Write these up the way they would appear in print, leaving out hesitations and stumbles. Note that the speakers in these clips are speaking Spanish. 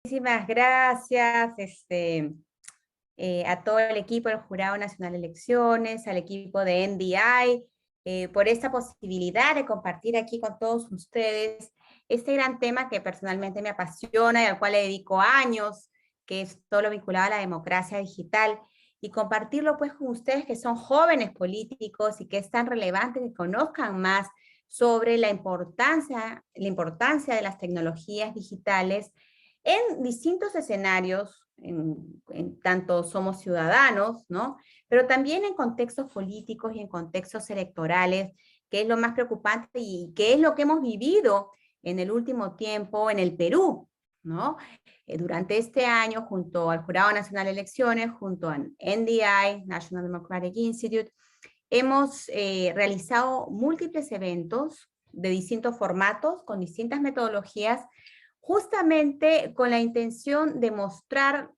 Muchísimas gracias a todo el equipo del Jurado Nacional de Elecciones, al equipo de NDI, por esta posibilidad de compartir aquí con todos ustedes este gran tema que personalmente me apasiona y al cual le dedico años, que es todo lo vinculado a la democracia digital, y compartirlo pues con ustedes que son jóvenes políticos y que es tan relevante que conozcan más sobre la importancia de las tecnologías digitales en distintos escenarios, tanto somos ciudadanos, ¿no? Pero también en contextos políticos y en contextos electorales, que es lo más preocupante y que es lo que hemos vivido en el último tiempo en el Perú, ¿no? Durante este año, junto al Jurado Nacional de Elecciones, junto a NDI, National Democratic Institute, hemos realizado múltiples eventos de distintos formatos, con distintas metodologías, justamente con la intención de mostrar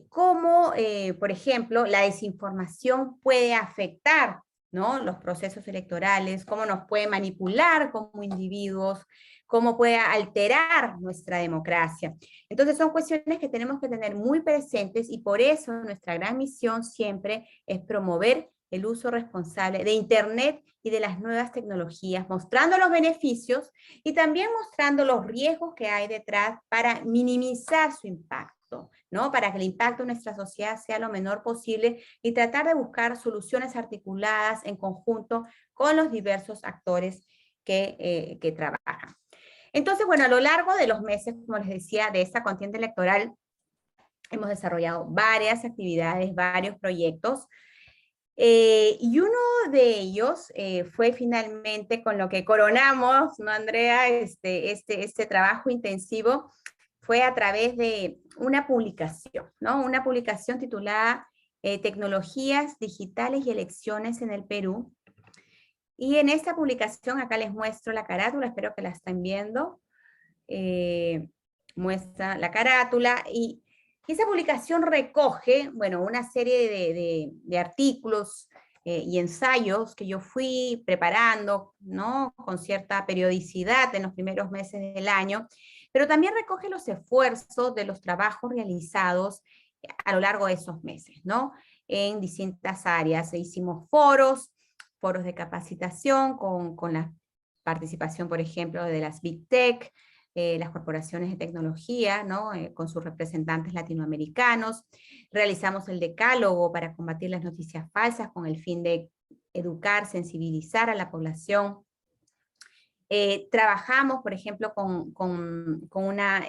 cómo, por ejemplo, la desinformación puede afectar, ¿no?, los procesos electorales, cómo nos puede manipular como individuos, cómo puede alterar nuestra democracia. Entonces son cuestiones que tenemos que tener muy presentes y por eso nuestra gran misión siempre es promover el uso responsable de Internet y de las nuevas tecnologías, mostrando los beneficios y también mostrando los riesgos que hay detrás para minimizar su impacto, ¿no? Para que el impacto en nuestra sociedad sea lo menor posible y tratar de buscar soluciones articuladas en conjunto con los diversos actores que trabajan. Entonces, bueno, a lo largo de los meses, como les decía, de esta contienda electoral, hemos desarrollado varias actividades, varios proyectos, y uno de ellos fue finalmente con lo que coronamos, ¿no, Andrea? Este trabajo intensivo fue a través de una publicación, ¿no? Una publicación titulada Tecnologías digitales y elecciones en el Perú. Y en esta publicación, acá les muestro la carátula, espero que la estén viendo. Muestra la carátula y esa publicación recoge, bueno, una serie de artículos y ensayos que yo fui preparando, ¿no?, con cierta periodicidad en los primeros meses del año, pero también recoge los esfuerzos de los trabajos realizados a lo largo de esos meses, ¿no?, en distintas áreas. Hicimos foros de capacitación con la participación, por ejemplo, de las Big Tech, las corporaciones de tecnología, ¿no?, con sus representantes latinoamericanos. Realizamos el decálogo para combatir las noticias falsas con el fin de educar, sensibilizar a la población. Trabajamos, por ejemplo, con una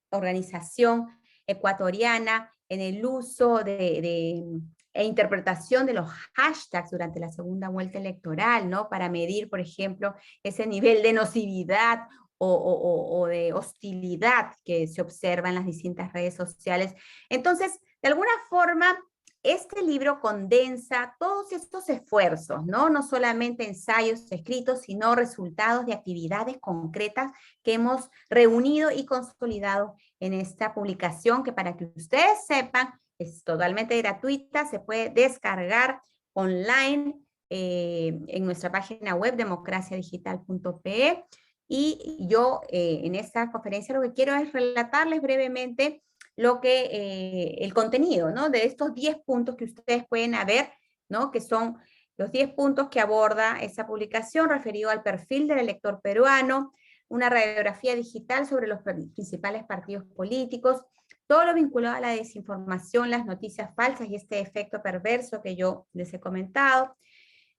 organización ecuatoriana en el uso e interpretación de los hashtags durante la segunda vuelta electoral, ¿no?, para medir, por ejemplo, ese nivel de nocividad o de hostilidad que se observa en las distintas redes sociales. Entonces, de alguna forma, este libro condensa todos estos esfuerzos, ¿no? No solamente ensayos escritos, sino resultados de actividades concretas que hemos reunido y consolidado en esta publicación, que para que ustedes sepan, es totalmente gratuita, se puede descargar online en nuestra página web democraciadigital.pe. Y yo en esta conferencia lo que quiero es relatarles brevemente el contenido, ¿no?, de estos 10 puntos que ustedes pueden ver, ¿no?, que son los 10 puntos que aborda esa publicación referido al perfil del elector peruano, una radiografía digital sobre los principales partidos políticos, todo lo vinculado a la desinformación, las noticias falsas y este efecto perverso que yo les he comentado,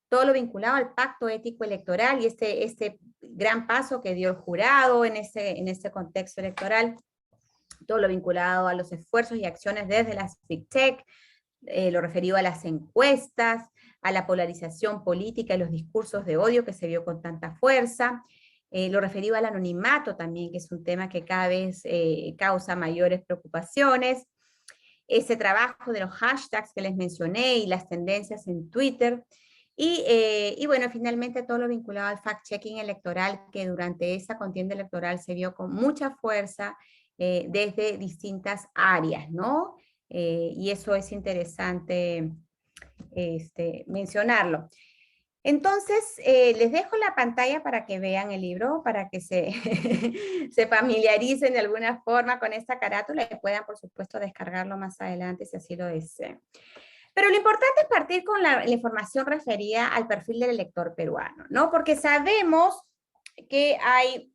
todo lo vinculado al pacto ético electoral y este gran paso que dio el jurado en este contexto electoral, todo lo vinculado a los esfuerzos y acciones desde las Big Tech, lo referido a las encuestas, a la polarización política y los discursos de odio que se vio con tanta fuerza, lo referido al anonimato también, que es un tema que cada vez causa mayores preocupaciones, ese trabajo de los hashtags que les mencioné y las tendencias en Twitter, y bueno, finalmente todo lo vinculado al fact-checking electoral, que durante esta contienda electoral se vio con mucha fuerza desde distintas áreas, ¿no? Y eso es interesante mencionarlo. Entonces, les dejo la pantalla para que vean el libro, para que se, se familiaricen de alguna forma con esta carátula y puedan, por supuesto, descargarlo más adelante si así lo desean. Pero lo importante es partir con la información referida al perfil del elector peruano, ¿no? Porque sabemos que hay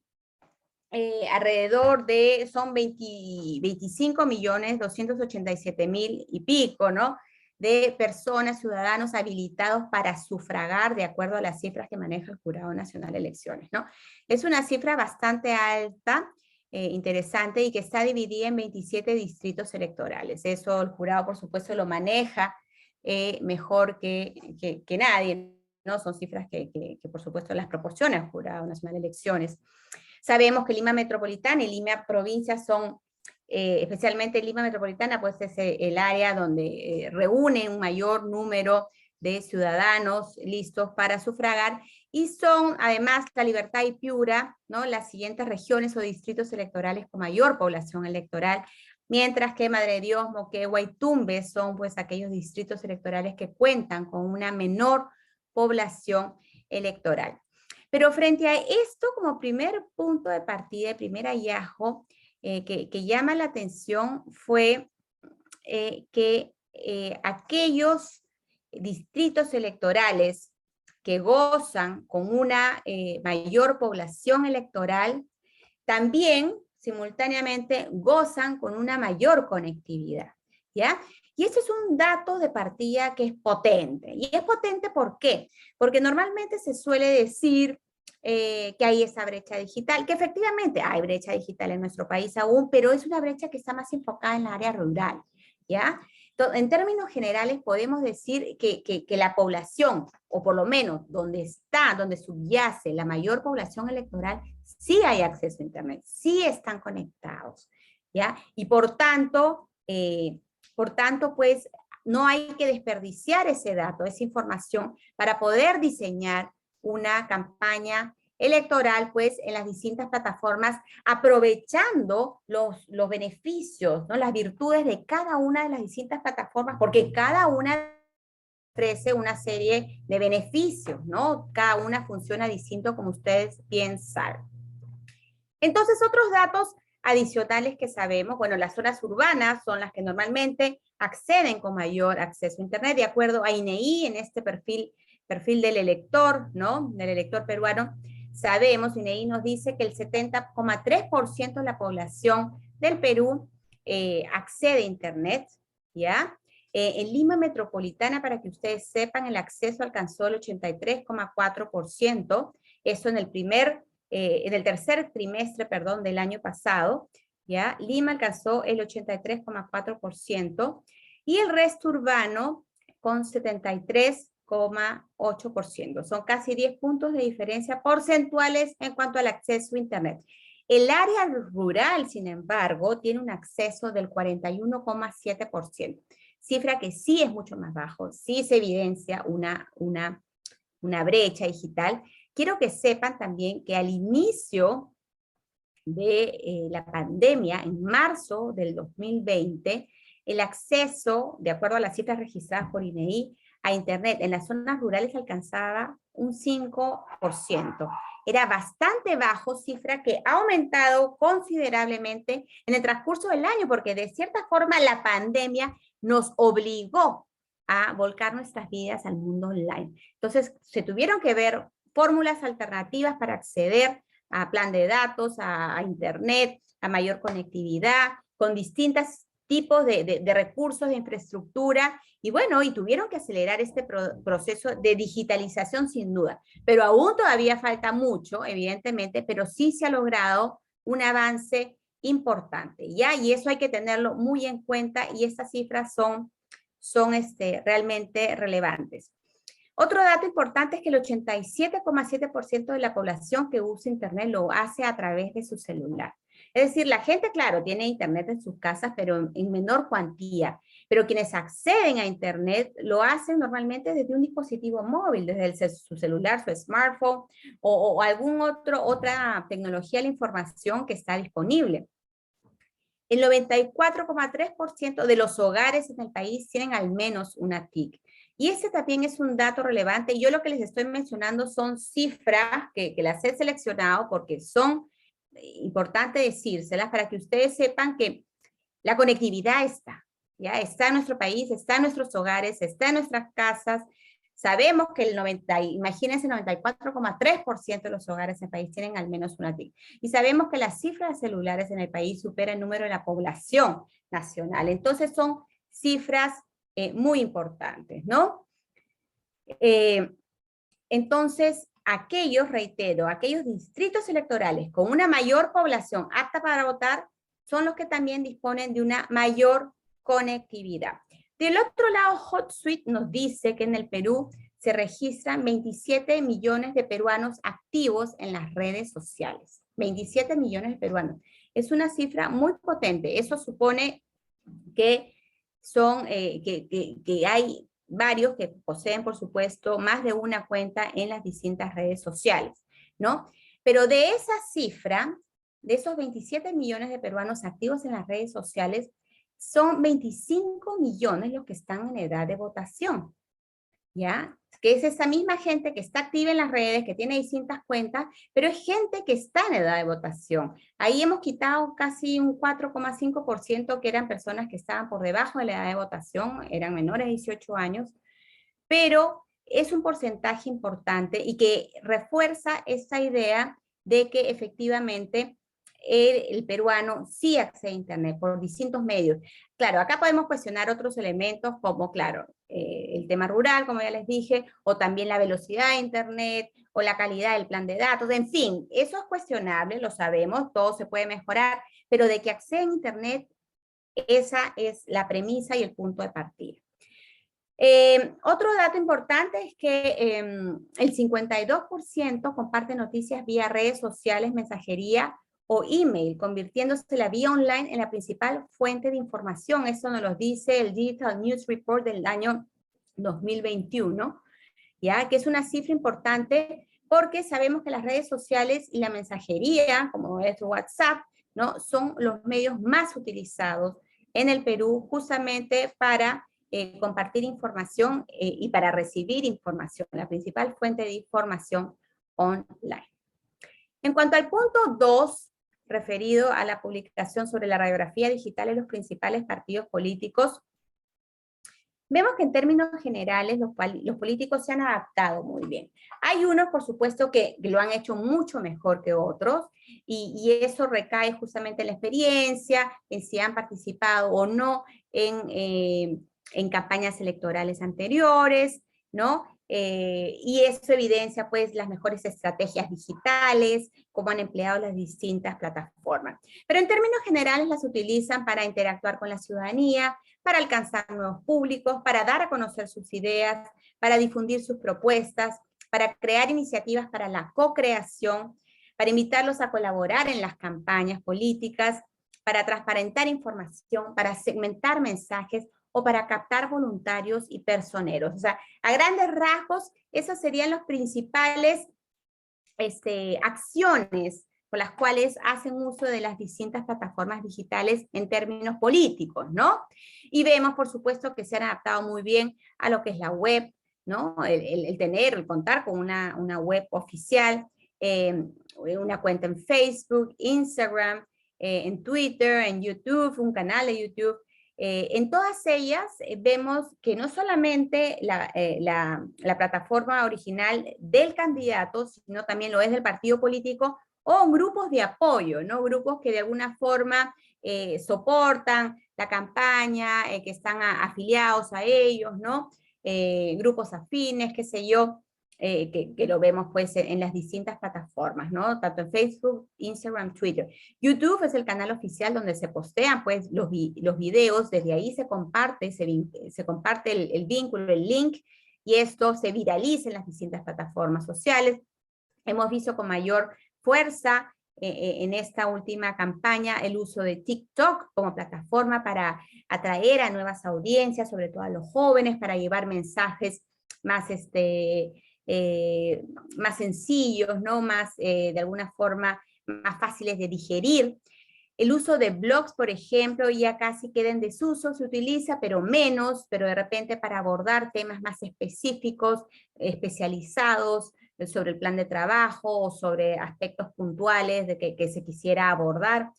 alrededor de, son 25.287.000 y pico, ¿no? De personas, ciudadanos habilitados para sufragar de acuerdo a las cifras que maneja el Jurado Nacional de Elecciones, ¿no? Es una cifra bastante alta, interesante, y que está dividida en 27 distritos electorales. Eso el jurado, por supuesto, lo maneja mejor que nadie, ¿no? Son cifras que, por supuesto, las proporciona el Jurado Nacional de Elecciones. Sabemos que Lima Metropolitana y Lima Provincia son, especialmente Lima Metropolitana, pues es el área donde reúne un mayor número de ciudadanos listos para sufragar, y son además La Libertad y Piura, ¿no?, las siguientes regiones o distritos electorales con mayor población electoral, mientras que Madre de Dios, Moquegua y Tumbes son pues aquellos distritos electorales que cuentan con una menor población electoral. Pero frente a esto, como primer punto de partida, primer hallazgo que llama la atención fue que aquellos distritos electorales que gozan con una mayor población electoral también simultáneamente gozan con una mayor conectividad, ¿ya? Y este es un dato de partida que es potente. ¿Y es potente por qué? Porque normalmente se suele decir que hay esa brecha digital, que efectivamente hay brecha digital en nuestro país aún, pero es una brecha que está más enfocada en la área rural, ¿ya? En términos generales podemos decir que la población, o por lo menos donde subyace la mayor población electoral, sí hay acceso a Internet, sí están conectados, ¿ya? Y por tanto, pues, no hay que desperdiciar ese dato, esa información, para poder diseñar una campaña electoral, pues, en las distintas plataformas, aprovechando los beneficios, ¿no?, las virtudes de cada una de las distintas plataformas, porque cada una ofrece una serie de beneficios, ¿no? Cada una funciona distinto, como ustedes bien saben. Entonces, otros datos adicionales que sabemos, bueno, las zonas urbanas son las que normalmente acceden con mayor acceso a Internet, de acuerdo a INEI, en este perfil del elector, ¿no?, del elector peruano. Sabemos, INEI nos dice que el 70,3% de la población del Perú accede a Internet, ¿ya? En Lima Metropolitana, para que ustedes sepan, el acceso alcanzó el 83,4%, eso en el tercer trimestre, perdón, del año pasado, ¿ya? Lima alcanzó el 83,4%, y el resto urbano con 73,8%. Son casi 10 puntos de diferencia porcentuales en cuanto al acceso a Internet. El área rural, sin embargo, tiene un acceso del 41,7%, cifra que sí es mucho más bajo, sí se evidencia una brecha digital. Quiero que sepan también que al inicio de la pandemia, en marzo del 2020, el acceso, de acuerdo a las cifras registradas por INEI, a Internet en las zonas rurales alcanzaba un 5%. Era bastante bajo, cifra que ha aumentado considerablemente en el transcurso del año, porque de cierta forma la pandemia nos obligó a volcar nuestras vidas al mundo online. Entonces, se tuvieron que ver fórmulas alternativas para acceder a plan de datos, a Internet, a mayor conectividad, con distintos tipos de recursos, de infraestructura, y bueno, y tuvieron que acelerar este proceso de digitalización sin duda. Pero aún todavía falta mucho, evidentemente, pero sí se ha logrado un avance importante, ¿ya? Y eso hay que tenerlo muy en cuenta, y estas cifras son realmente relevantes. Otro dato importante es que el 87,7% de la población que usa Internet lo hace a través de su celular. Es decir, la gente, claro, tiene Internet en sus casas, pero en menor cuantía. Pero quienes acceden a Internet lo hacen normalmente desde un dispositivo móvil, desde su celular, su smartphone, o otra tecnología de la información que está disponible. El 94,3% de los hogares en el país tienen al menos una TIC. Y ese también es un dato relevante. Yo lo que les estoy mencionando son cifras que las he seleccionado porque son importantes decírselas para que ustedes sepan que la conectividad está, ¿ya? Está en nuestro país, está en nuestros hogares, está en nuestras casas. Sabemos que imagínense, el 94,3% de los hogares en el país tienen al menos una TIC. Y sabemos que las cifras de celulares en el país superan el número de la población nacional. Entonces son cifras muy importantes, ¿no? Entonces, aquellos distritos electorales con una mayor población apta para votar son los que también disponen de una mayor conectividad. Del otro lado, HotSuite nos dice que en el Perú se registran 27 millones de peruanos activos en las redes sociales. 27 millones de peruanos. Es una cifra muy potente. Eso supone que que hay varios que poseen, por supuesto, más de una cuenta en las distintas redes sociales, ¿no? Pero de esa cifra, de esos 27 millones de peruanos activos en las redes sociales, son 25 millones los que están en edad de votación, ¿ya? Que es esa misma gente que está activa en las redes, que tiene distintas cuentas, pero es gente que está en edad de votación. Ahí hemos quitado casi un 4,5% que eran personas que estaban por debajo de la edad de votación, eran menores de 18 años, pero es un porcentaje importante y que refuerza esta idea de que efectivamente el peruano sí accede a Internet por distintos medios. Claro, acá podemos cuestionar otros elementos como, claro, el tema rural, como ya les dije, o también la velocidad de Internet, o la calidad del plan de datos, en fin, eso es cuestionable, lo sabemos, todo se puede mejorar, pero de que acceden a Internet, esa es la premisa y el punto de partida. Otro dato importante es que el 52% comparte noticias vía redes sociales, mensajería o email, convirtiéndose la vía online en la principal fuente de información. Eso nos lo dice el Digital News Report del año 2021, ¿ya? Que es una cifra importante porque sabemos que las redes sociales y la mensajería, como es WhatsApp, ¿no? Son los medios más utilizados en el Perú justamente para compartir información y para recibir información, la principal fuente de información online. En cuanto al punto 2, referido a la publicación sobre la radiografía digital en los principales partidos políticos, vemos que en términos generales los políticos se han adaptado muy bien. Hay unos, por supuesto, que lo han hecho mucho mejor que otros, y eso recae justamente en la experiencia, en si han participado o no en campañas electorales anteriores, ¿no? Y eso evidencia pues las mejores estrategias digitales, cómo han empleado las distintas plataformas. Pero en términos generales las utilizan para interactuar con la ciudadanía, para alcanzar nuevos públicos, para dar a conocer sus ideas, para difundir sus propuestas, para crear iniciativas para la co-creación, para invitarlos a colaborar en las campañas políticas, para transparentar información, para segmentar mensajes o para captar voluntarios y personeros. O sea, a grandes rasgos, esas serían las principales acciones con las cuales hacen uso de las distintas plataformas digitales en términos políticos, ¿no? Y vemos, por supuesto, que se han adaptado muy bien a lo que es la web, ¿no? El contar con una web oficial, una cuenta en Facebook, Instagram, en Twitter, en YouTube, un canal de YouTube. En todas ellas vemos que no solamente la plataforma original del candidato, sino también lo es del partido político o grupos de apoyo, ¿no? Grupos que de alguna forma soportan la campaña, que están afiliados a ellos, ¿no? Grupos afines, qué sé yo. Que lo vemos pues en las distintas plataformas, ¿no? Tanto en Facebook, Instagram, Twitter. YouTube es el canal oficial donde se postean pues los videos, desde ahí se comparte el vínculo, el link, y esto se viraliza en las distintas plataformas sociales. Hemos visto con mayor fuerza en esta última campaña el uso de TikTok como plataforma para atraer a nuevas audiencias, sobre todo a los jóvenes, para llevar mensajes más más sencillos, ¿no? Más, de alguna forma, más fáciles de digerir. El uso de blogs, por ejemplo, ya casi queda en desuso, se utiliza, pero menos, pero de repente para abordar temas más específicos, especializados, sobre el plan de trabajo o sobre aspectos puntuales de que se quisiera abordar.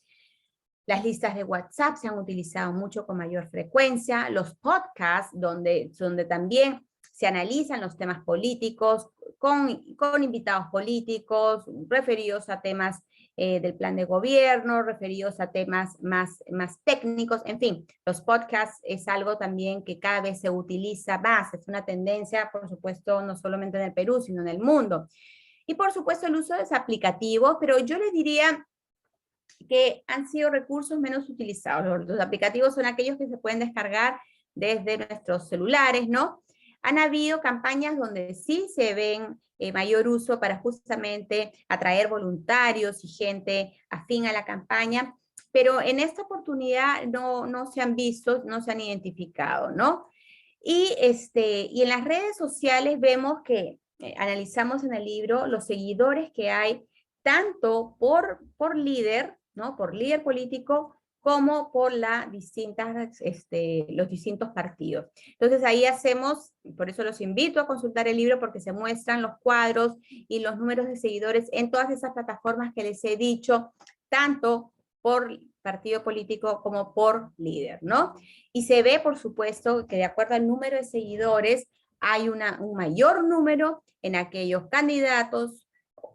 Las listas de WhatsApp se han utilizado mucho con mayor frecuencia, los podcasts, donde también se analizan los temas políticos, con invitados políticos, referidos a temas del plan de gobierno, referidos a temas más técnicos, en fin, los podcasts es algo también que cada vez se utiliza más, es una tendencia, por supuesto, no solamente en el Perú, sino en el mundo. Y por supuesto el uso de los aplicativos, pero yo les diría que han sido recursos menos utilizados. Los aplicativos son aquellos que se pueden descargar desde nuestros celulares, ¿no? Han habido campañas donde sí se ven mayor uso para justamente atraer voluntarios y gente afín a la campaña, pero en esta oportunidad no se han visto, no se han identificado, ¿no? Y en las redes sociales vemos que, analizamos en el libro, los seguidores que hay tanto por líder, ¿no? Por líder político, como por los distintos partidos. Entonces ahí hacemos, por eso los invito a consultar el libro, porque se muestran los cuadros y los números de seguidores en todas esas plataformas que les he dicho, tanto por partido político como por líder, ¿no? Y se ve, por supuesto, que de acuerdo al número de seguidores, hay un mayor número en aquellos candidatos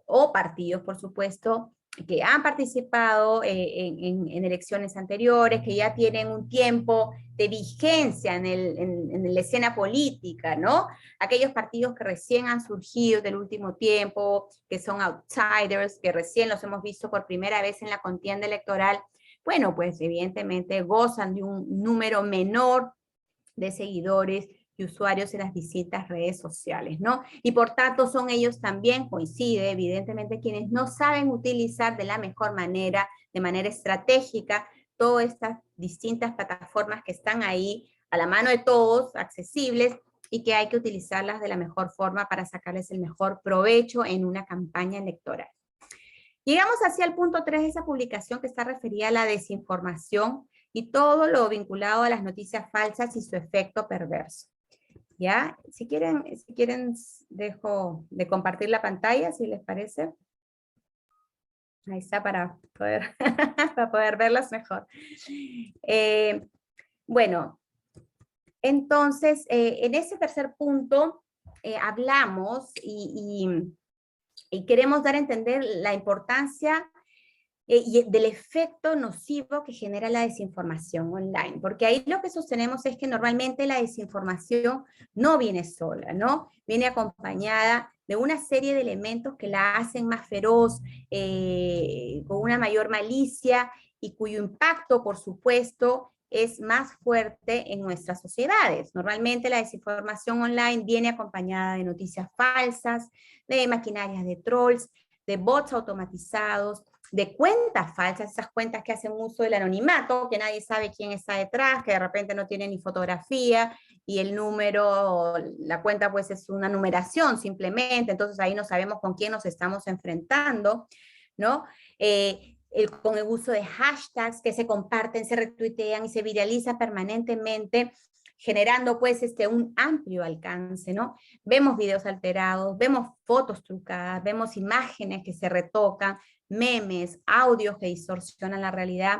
o partidos, por supuesto, que han participado en elecciones anteriores, que ya tienen un tiempo de vigencia en la escena política, ¿no? Aquellos partidos que recién han surgido del último tiempo, que son outsiders, que recién los hemos visto por primera vez en la contienda electoral, bueno, pues evidentemente gozan de un número menor de seguidores y usuarios en las distintas redes sociales, ¿no? Y por tanto son ellos también, coincide evidentemente, quienes no saben utilizar de la mejor manera, de manera estratégica, todas estas distintas plataformas que están ahí a la mano de todos, accesibles, y que hay que utilizarlas de la mejor forma para sacarles el mejor provecho en una campaña electoral. Llegamos hacia el punto 3 de esa publicación, que está referida a la desinformación y todo lo vinculado a las noticias falsas y su efecto perverso. ¿Ya? Si quieren, dejo de compartir la pantalla, si les parece. Ahí está para poder, para poder verlas mejor. Bueno, entonces, en ese tercer punto hablamos y queremos dar a entender la importancia y del efecto nocivo que genera la desinformación online, porque ahí lo que sostenemos es que normalmente la desinformación no viene sola, ¿no? Viene acompañada de una serie de elementos que la hacen más feroz, con una mayor malicia, y cuyo impacto, por supuesto, es más fuerte en nuestras sociedades. Normalmente la desinformación online viene acompañada de noticias falsas, de maquinarias de trolls, de bots automatizados, de cuentas falsas, esas cuentas que hacen uso del anonimato, que nadie sabe quién está detrás, que de repente no tiene ni fotografía, y el número, la cuenta pues es una numeración simplemente, entonces ahí no sabemos con quién nos estamos enfrentando, ¿no? Con el uso de hashtags que se comparten, se retuitean y se viralizan permanentemente, generando pues un amplio alcance, ¿no? Vemos videos alterados, vemos fotos trucadas, vemos imágenes que se retocan, memes, audios que distorsionan la realidad,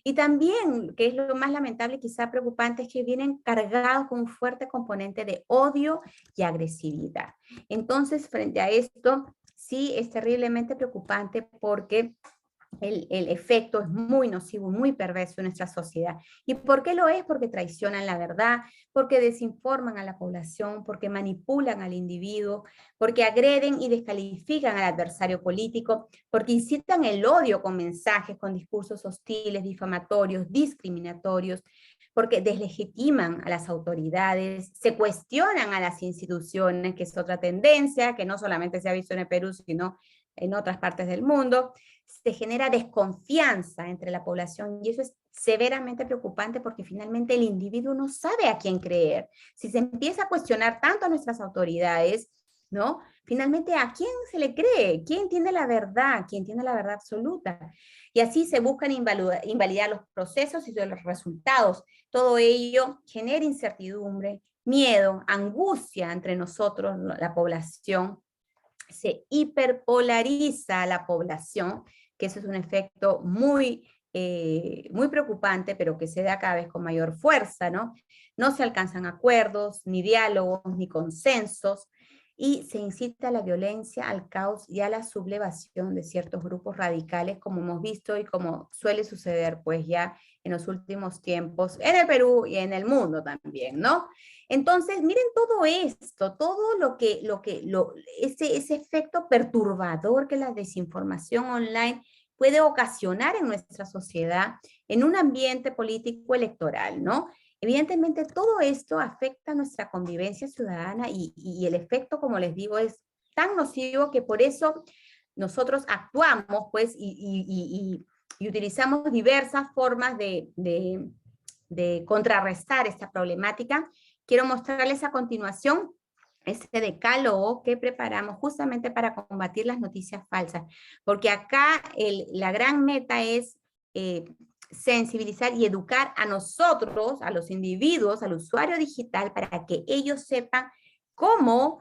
y también, que es lo más lamentable y quizá preocupante, es que vienen cargados con un fuerte componente de odio y agresividad. Entonces, frente a esto, sí es terriblemente preocupante, porque el efecto es muy nocivo, muy perverso en nuestra sociedad. ¿Y por qué lo es? Porque traicionan la verdad, porque desinforman a la población, porque manipulan al individuo, porque agreden y descalifican al adversario político, porque incitan el odio con mensajes, con discursos hostiles, difamatorios, discriminatorios, porque deslegitiman a las autoridades, se cuestionan a las instituciones, que es otra tendencia que no solamente se ha visto en el Perú, sino en otras partes del mundo. Se genera desconfianza entre la población, y eso es severamente preocupante, porque finalmente el individuo no sabe a quién creer. Si se empieza a cuestionar tanto a nuestras autoridades, ¿no? Finalmente, ¿a quién se le cree? ¿Quién tiene la verdad? ¿Quién tiene la verdad absoluta? Y así se buscan invalidar los procesos y los resultados. Todo ello genera incertidumbre, miedo, angustia entre nosotros, la población. Se hiperpolariza la población, que eso es un efecto muy preocupante, pero que se da cada vez con mayor fuerza, ¿no? No se alcanzan acuerdos, ni diálogos, ni consensos, y se incita a la violencia, al caos y a la sublevación de ciertos grupos radicales, como hemos visto y como suele suceder pues ya en los últimos tiempos en el Perú y en el mundo también, ¿no? Entonces, miren todo esto, todo ese efecto perturbador que la desinformación online puede ocasionar en nuestra sociedad, en un ambiente político electoral, ¿no? Evidentemente, todo esto afecta nuestra convivencia ciudadana y el efecto, como les digo, es tan nocivo que por eso nosotros actuamos, pues, y utilizamos diversas formas de contrarrestar esta problemática. Quiero mostrarles a continuación este decálogo que preparamos justamente para combatir las noticias falsas, porque acá la gran meta es sensibilizar y educar a nosotros, a los individuos, al usuario digital, para que ellos sepan cómo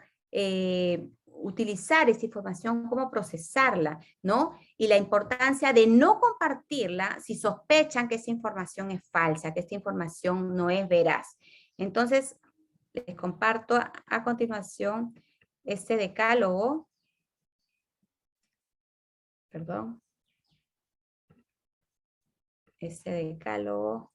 utilizar esa información, cómo procesarla, ¿no? Y la importancia de no compartirla si sospechan que esa información es falsa, que esta información no es veraz. Entonces, les comparto a continuación este decálogo. Perdón. Este decálogo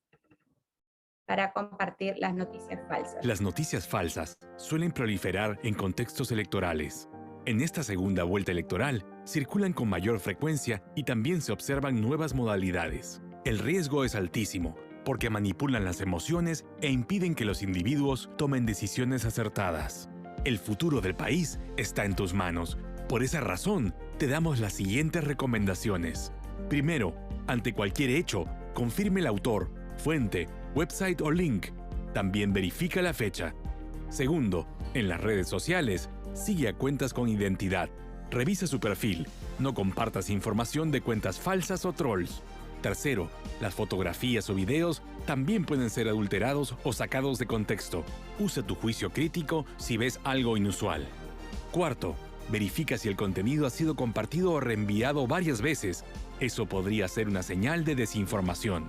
para compartir las noticias falsas. Las noticias falsas suelen proliferar en contextos electorales. En esta segunda vuelta electoral, circulan con mayor frecuencia y también se observan nuevas modalidades. El riesgo es altísimo, porque manipulan las emociones e impiden que los individuos tomen decisiones acertadas. El futuro del país está en tus manos. Por esa razón, te damos las siguientes recomendaciones. Primero, ante cualquier hecho, confirme el autor, fuente, website o link. También verifica la fecha. Segundo, en las redes sociales, sigue a cuentas con identidad. Revisa su perfil. No compartas información de cuentas falsas o trolls. Tercero, las fotografías o videos también pueden ser adulterados o sacados de contexto. Usa tu juicio crítico si ves algo inusual. Cuarto, verifica si el contenido ha sido compartido o reenviado varias veces. Eso podría ser una señal de desinformación.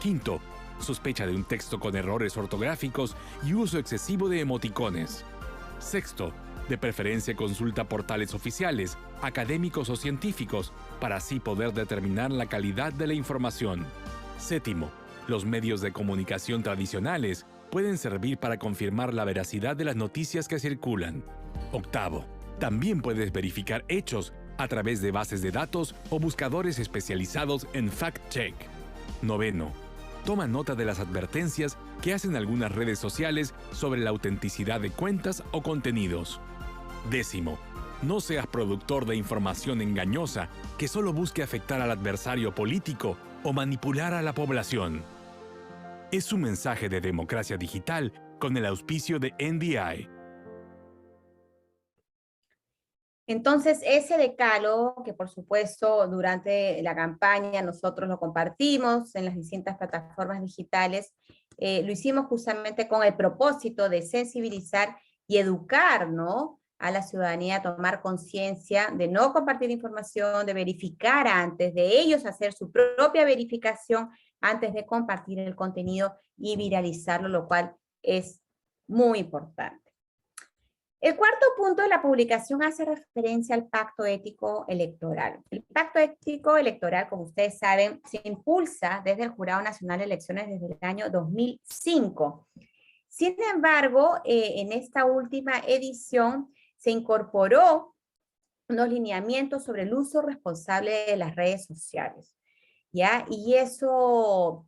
Quinto, sospecha de un texto con errores ortográficos y uso excesivo de emoticones. Sexto, de preferencia consulta portales oficiales, académicos o científicos, para así poder determinar la calidad de la información. Séptimo, los medios de comunicación tradicionales pueden servir para confirmar la veracidad de las noticias que circulan. Octavo, también puedes verificar hechos a través de bases de datos o buscadores especializados en fact-check. Noveno, toma nota de las advertencias que hacen algunas redes sociales sobre la autenticidad de cuentas o contenidos. Décimo, no seas productor de información engañosa que solo busque afectar al adversario político o manipular a la población. Es un mensaje de democracia digital con el auspicio de NDI. Entonces, ese decálogo, que por supuesto durante la campaña nosotros lo compartimos en las distintas plataformas digitales, lo hicimos justamente con el propósito de sensibilizar y educar, ¿no?, a la ciudadanía a tomar conciencia de no compartir información, de verificar antes, de ellos hacer su propia verificación antes de compartir el contenido y viralizarlo, lo cual es muy importante. El cuarto punto de la publicación hace referencia al pacto ético electoral. El pacto ético electoral, como ustedes saben, se impulsa desde el Jurado Nacional de Elecciones desde el año 2005. Sin embargo, en esta última edición se incorporó unos lineamientos sobre el uso responsable de las redes sociales, ¿ya? Y eso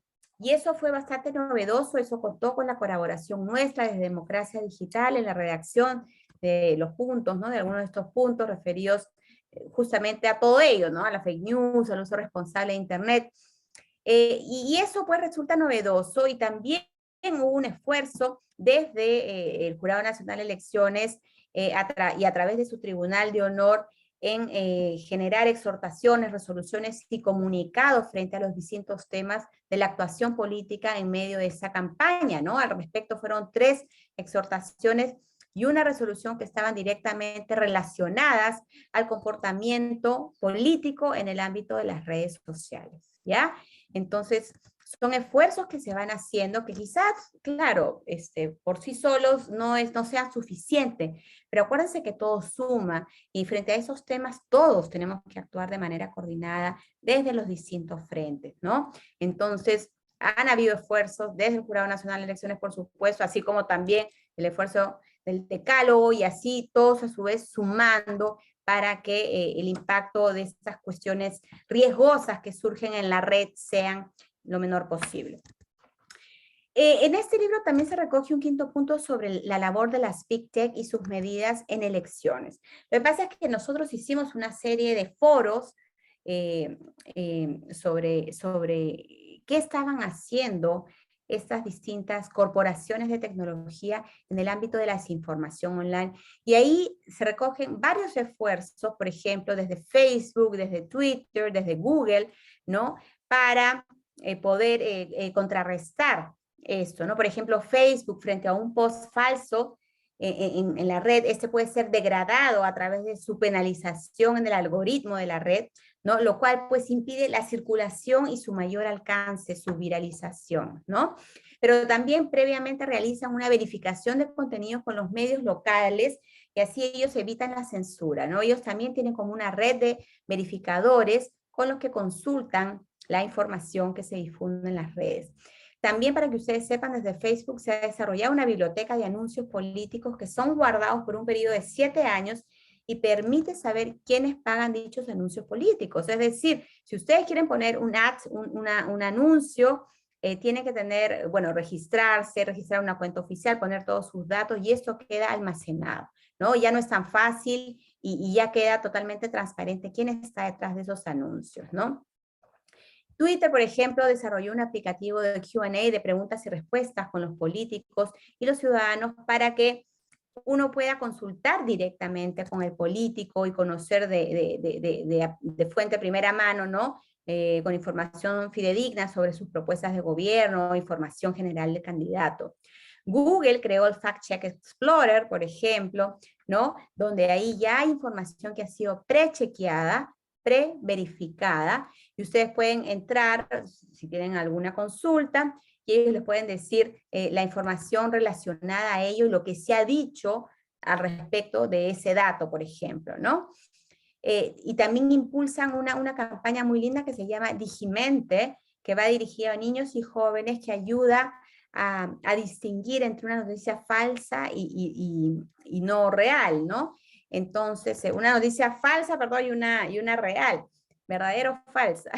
fue bastante novedoso, eso contó con la colaboración nuestra desde Democracia Digital en la redacción de los puntos, ¿no?, de algunos de estos puntos referidos justamente a todo ello, ¿no?, a la fake news, al uso responsable de Internet. Y eso pues resulta novedoso, y también hubo un esfuerzo desde el Jurado Nacional de Elecciones y a través de su Tribunal de Honor en generar exhortaciones, resoluciones y comunicados frente a los distintos temas de la actuación política en medio de esa campaña, ¿no? Al respecto fueron 3 exhortaciones y una resolución que estaban directamente relacionadas al comportamiento político en el ámbito de las redes sociales, ¿ya? Entonces, son esfuerzos que se van haciendo que quizás, claro, por sí solos no sea suficiente, pero acuérdense que todo suma y frente a esos temas todos tenemos que actuar de manera coordinada desde los distintos frentes, ¿no? Entonces, han habido esfuerzos desde el Jurado Nacional de Elecciones, por supuesto, así como también el esfuerzo del decálogo y así todos a su vez sumando para que el impacto de estas cuestiones riesgosas que surgen en la red sean lo menor posible. En este libro también se recoge un 5º punto sobre la labor de las Big Tech y sus medidas en elecciones. Lo que pasa es que nosotros hicimos una serie de foros sobre qué estaban haciendo estas distintas corporaciones de tecnología en el ámbito de la desinformación online. Y ahí se recogen varios esfuerzos, por ejemplo, desde Facebook, desde Twitter, desde Google, ¿no? Para poder contrarrestar esto, ¿no? Por ejemplo, Facebook frente a un post falso en la red, este puede ser degradado a través de su penalización en el algoritmo de la red, ¿no? Lo cual pues impide la circulación y su mayor alcance, su viralización, ¿no? Pero también previamente realizan una verificación de contenidos con los medios locales y así ellos evitan la censura, ¿no? Ellos también tienen como una red de verificadores con los que consultan la información que se difunde en las redes. También para que ustedes sepan, desde Facebook se ha desarrollado una biblioteca de anuncios políticos que son guardados por un periodo de 7 años y permite saber quiénes pagan dichos anuncios políticos. Es decir, si ustedes quieren poner un anuncio, tienen que tener, bueno, registrar una cuenta oficial, poner todos sus datos y esto queda almacenado, ¿no? Ya no es tan fácil y ya queda totalmente transparente quién está detrás de esos anuncios, ¿no? Twitter, por ejemplo, desarrolló un aplicativo de Q&A, de preguntas y respuestas con los políticos y los ciudadanos para que uno pueda consultar directamente con el político y conocer de fuente primera mano, ¿no? Con información fidedigna sobre sus propuestas de gobierno, información general del candidato. Google creó el Fact Check Explorer, por ejemplo, ¿no? Donde ahí ya hay información que ha sido prechequeada, pre-verificada, y ustedes pueden entrar, si tienen alguna consulta, y ellos les pueden decir la información relacionada a ello y lo que se ha dicho al respecto de ese dato, por ejemplo, ¿no? Y también impulsan una campaña muy linda que se llama Digimente, que va dirigida a niños y jóvenes, que ayuda a distinguir entre una noticia falsa y no real, ¿no? Entonces, una noticia falsa, perdón, y una real, verdadera o falsa.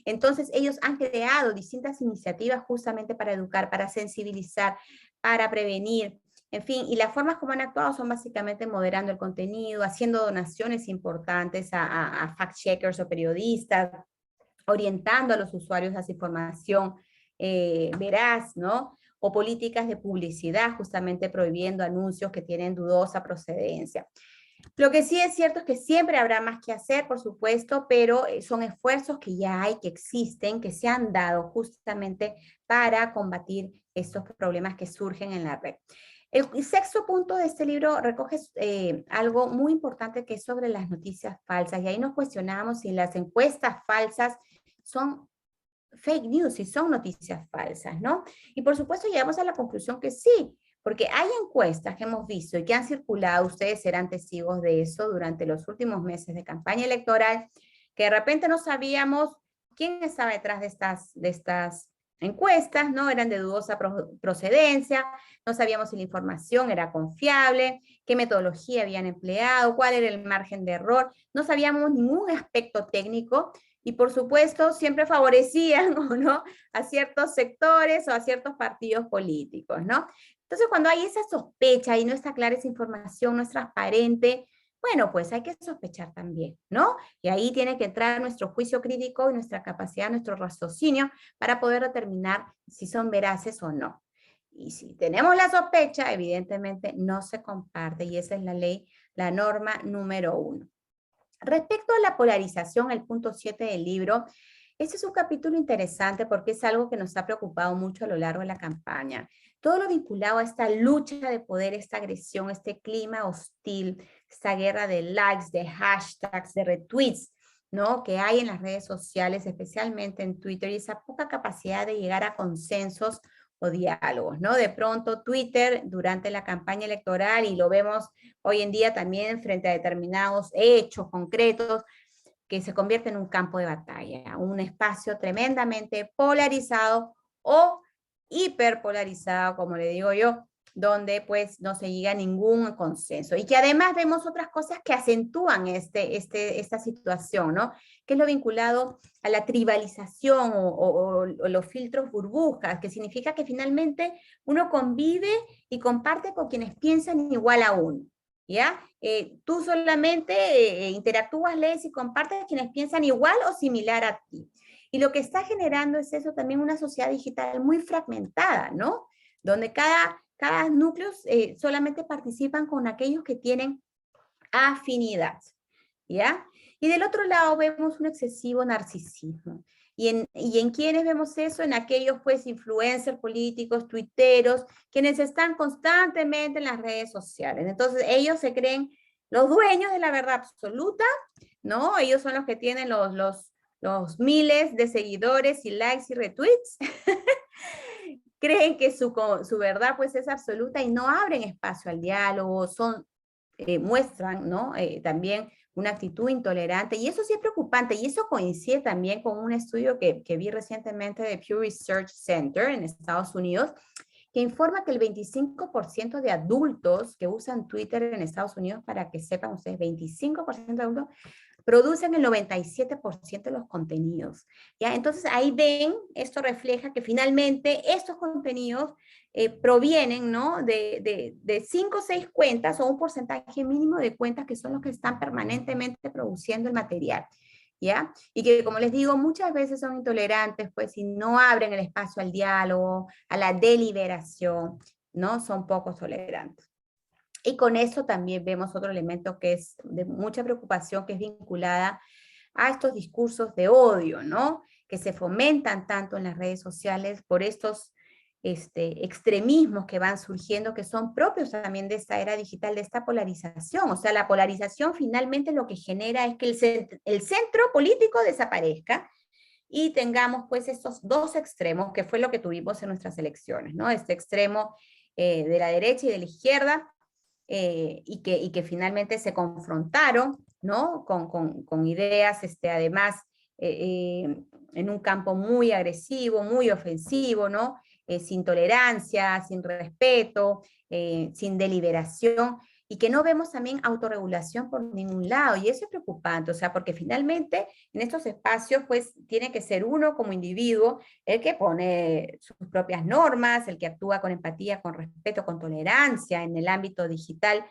Entonces, ellos han creado distintas iniciativas justamente para educar, para sensibilizar, para prevenir, en fin, y las formas como han actuado son básicamente moderando el contenido, haciendo donaciones importantes a fact-checkers o periodistas, orientando a los usuarios hacia información veraz, ¿no? O políticas de publicidad, justamente prohibiendo anuncios que tienen dudosa procedencia. Lo que sí es cierto es que siempre habrá más que hacer, por supuesto, pero son esfuerzos que ya hay, que existen, que se han dado justamente para combatir estos problemas que surgen en la red. El 6º punto de este libro recoge algo muy importante que es sobre las noticias falsas, y ahí nos cuestionamos si las encuestas falsas son fake news, si son noticias falsas, ¿no? Y por supuesto llegamos a la conclusión que sí, porque hay encuestas que hemos visto y que han circulado, ustedes serán testigos de eso durante los últimos meses de campaña electoral, que de repente no sabíamos quién estaba detrás de estas encuestas, ¿no? Eran de dudosa procedencia, no sabíamos si la información era confiable, qué metodología habían empleado, cuál era el margen de error, no sabíamos ningún aspecto técnico y por supuesto siempre favorecían ¿o no? A ciertos sectores o a ciertos partidos políticos, ¿no? Entonces cuando hay esa sospecha y no está clara esa información, no es transparente, bueno, pues hay que sospechar también, ¿no? Y ahí tiene que entrar nuestro juicio crítico y nuestra capacidad, nuestro raciocinio para poder determinar si son veraces o no. Y si tenemos la sospecha, evidentemente no se comparte, y esa es la ley, la norma número 1. Respecto a la polarización, el punto 7 del libro, este es un capítulo interesante porque es algo que nos ha preocupado mucho a lo largo de la campaña. Todo lo vinculado a esta lucha de poder, esta agresión, este clima hostil, esta guerra de likes, de hashtags, de retweets, ¿no? Que hay en las redes sociales, especialmente en Twitter, y esa poca capacidad de llegar a consensos o diálogos, ¿no? De pronto Twitter durante la campaña electoral, y lo vemos hoy en día también frente a determinados hechos concretos, que se convierte en un campo de batalla, un espacio tremendamente polarizado o hiperpolarizado, como le digo yo, donde pues no se llega a ningún consenso. Y que además vemos otras cosas que acentúan esta situación, ¿no? Que es lo vinculado a la tribalización o los filtros burbujas, que significa que finalmente uno convive y comparte con quienes piensan igual a uno. ¿Ya? Tú solamente interactúas, lees y compartes quienes piensan igual o similar a ti. Y lo que está generando es eso también, una sociedad digital muy fragmentada, ¿no? Donde cada núcleo solamente participan con aquellos que tienen afinidad, ¿ya? Y del otro lado vemos un excesivo narcisismo. ¿Y en quiénes vemos eso? En aquellos, pues, influencers políticos, tuiteros, quienes están constantemente en las redes sociales. Entonces, ellos se creen los dueños de la verdad absoluta, ¿no? Ellos son los que tienen los miles de seguidores y likes y retweets. Creen que su verdad, pues, es absoluta y no abren espacio al diálogo, muestran, ¿no? También una actitud intolerante, y eso sí es preocupante, y eso coincide también con un estudio que vi recientemente de Pew Research Center en Estados Unidos, que informa que el 25% de adultos que usan Twitter en Estados Unidos, para que sepan ustedes, 25% de adultos producen el 97% de los contenidos. ¿Ya? Entonces ahí ven, esto refleja que finalmente estos contenidos provienen, ¿no? de 5 o 6 cuentas o un porcentaje mínimo de cuentas que son los que están permanentemente produciendo el material. ¿Ya? Y que, como les digo, muchas veces son intolerantes, pues, y no abren el espacio al diálogo, a la deliberación, ¿no? Son poco tolerantes. Y con eso también vemos otro elemento que es de mucha preocupación, que es vinculada a estos discursos de odio, ¿no? Que se fomentan tanto en las redes sociales por estos extremismos que van surgiendo, que son propios también de esta era digital, de esta polarización. O sea, la polarización finalmente lo que genera es que el centro político desaparezca y tengamos pues estos dos extremos, que fue lo que tuvimos en nuestras elecciones, ¿no? Este extremo de la derecha y de la izquierda, y que finalmente se confrontaron, ¿no? Con ideas, además, en un campo muy agresivo, muy ofensivo, ¿no? Sin tolerancia, sin respeto, sin deliberación, y que no vemos también autorregulación por ningún lado, y eso es preocupante, o sea, porque finalmente en estos espacios, pues, tiene que ser uno como individuo el que pone sus propias normas, el que actúa con empatía, con respeto, con tolerancia en el ámbito digital,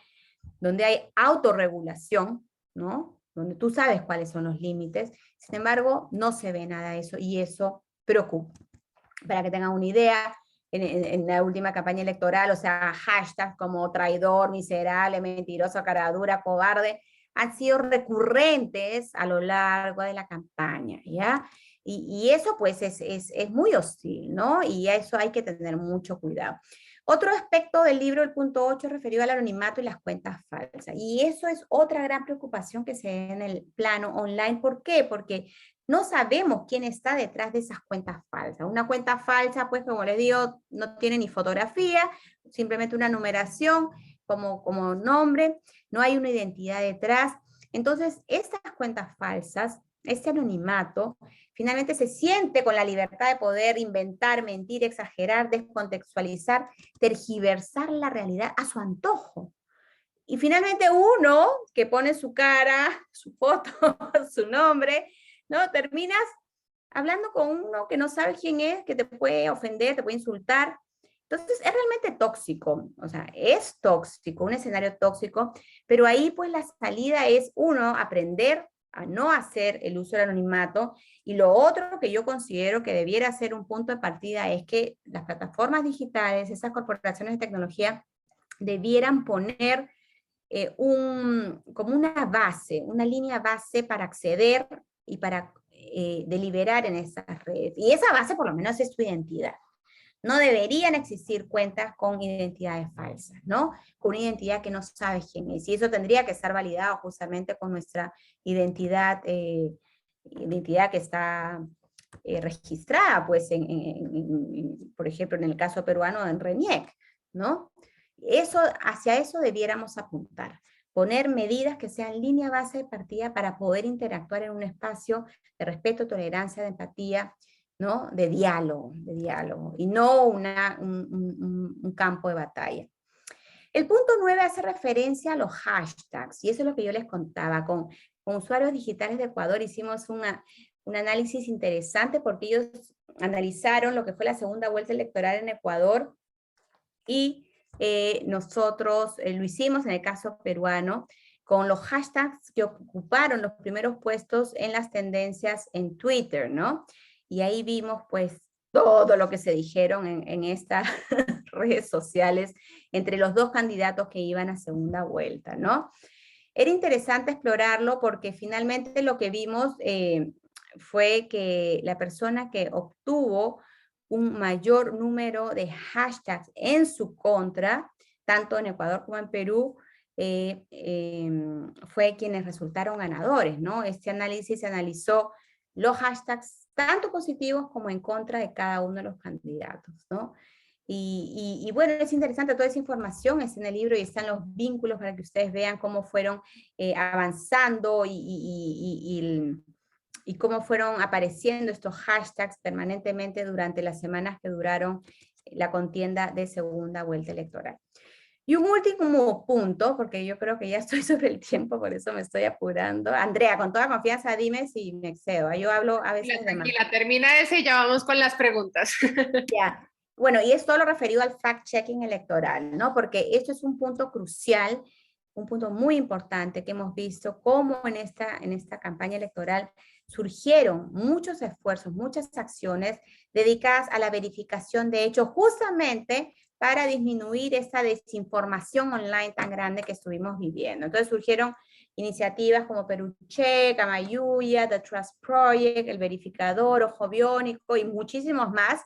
donde hay autorregulación, ¿no? Donde tú sabes cuáles son los límites. Sin embargo, no se ve nada de eso, y eso preocupa. Para que tengan una idea, en la última campaña electoral, o sea, hashtags como traidor, miserable, mentiroso, caradura, cobarde, han sido recurrentes a lo largo de la campaña, ¿ya? Y eso pues es muy hostil, ¿no? Y a eso hay que tener mucho cuidado. Otro aspecto del libro, el punto 8, referido al anonimato y las cuentas falsas. Y eso es otra gran preocupación que se ve en el plano online. ¿Por qué? Porque no sabemos quién está detrás de esas cuentas falsas. Una cuenta falsa, pues, como les digo, no tiene ni fotografía, simplemente una numeración como nombre, no hay una identidad detrás. Entonces, estas cuentas falsas, este anonimato, finalmente se siente con la libertad de poder inventar, mentir, exagerar, descontextualizar, tergiversar la realidad a su antojo. Y finalmente uno que pone su cara, su foto, su nombre, ¿no? Terminas hablando con uno que no sabe quién es, que te puede ofender, te puede insultar. Entonces es realmente tóxico, o sea, es tóxico, un escenario tóxico, pero ahí pues la salida es uno, aprender a no hacer el uso del anonimato. Y lo otro que yo considero que debiera ser un punto de partida es que las plataformas digitales, esas corporaciones de tecnología, debieran poner como una base, una línea base para acceder y para deliberar en esas redes. Y esa base por lo menos es tu identidad. No deberían existir cuentas con identidades falsas, ¿no? Con una identidad que no sabes quién es. Y eso tendría que estar validado justamente con nuestra identidad, identidad que está registrada, pues, por ejemplo, en el caso peruano, en RENIEC, ¿no? Hacia eso debiéramos apuntar. Poner medidas que sean línea base de partida para poder interactuar en un espacio de respeto, tolerancia, de empatía, ¿no? De diálogo, y no un campo de batalla. El punto 9 hace referencia a los hashtags, y eso es lo que yo les contaba. Con usuarios digitales de Ecuador hicimos un análisis interesante porque ellos analizaron lo que fue la segunda vuelta electoral en Ecuador y nosotros lo hicimos en el caso peruano con los hashtags que ocuparon los primeros puestos en las tendencias en Twitter, ¿no? Y ahí vimos pues todo lo que se dijeron en estas redes sociales entre los dos candidatos que iban a segunda vuelta, ¿no? Era interesante explorarlo porque finalmente lo que vimos fue que la persona que obtuvo un mayor número de hashtags en su contra, tanto en Ecuador como en Perú, fue quienes resultaron ganadores, ¿no? Este análisis analizó los hashtags tanto positivos como en contra de cada uno de los candidatos, ¿no? Y bueno, es interesante, toda esa información está en el libro y están los vínculos para que ustedes vean cómo fueron avanzando y cómo fueron apareciendo estos hashtags permanentemente durante las semanas que duraron la contienda de segunda vuelta electoral. Y un último punto, porque yo creo que ya estoy sobre el tiempo, por eso me estoy apurando. Andrea, con toda confianza, dime si me excedo. Yo hablo a veces de más. Tranquila, termina ese y ya vamos con las preguntas. Ya. Bueno, y es todo lo referido al fact-checking electoral, ¿no? Porque esto es un punto crucial, un punto muy importante que hemos visto cómo en esta campaña electoral surgieron muchos esfuerzos, muchas acciones dedicadas a la verificación de hechos justamente para disminuir esta desinformación online tan grande que estuvimos viviendo. Entonces surgieron iniciativas como Perucheck, Amayuya, The Trust Project, El Verificador, Ojo Biónico y muchísimos más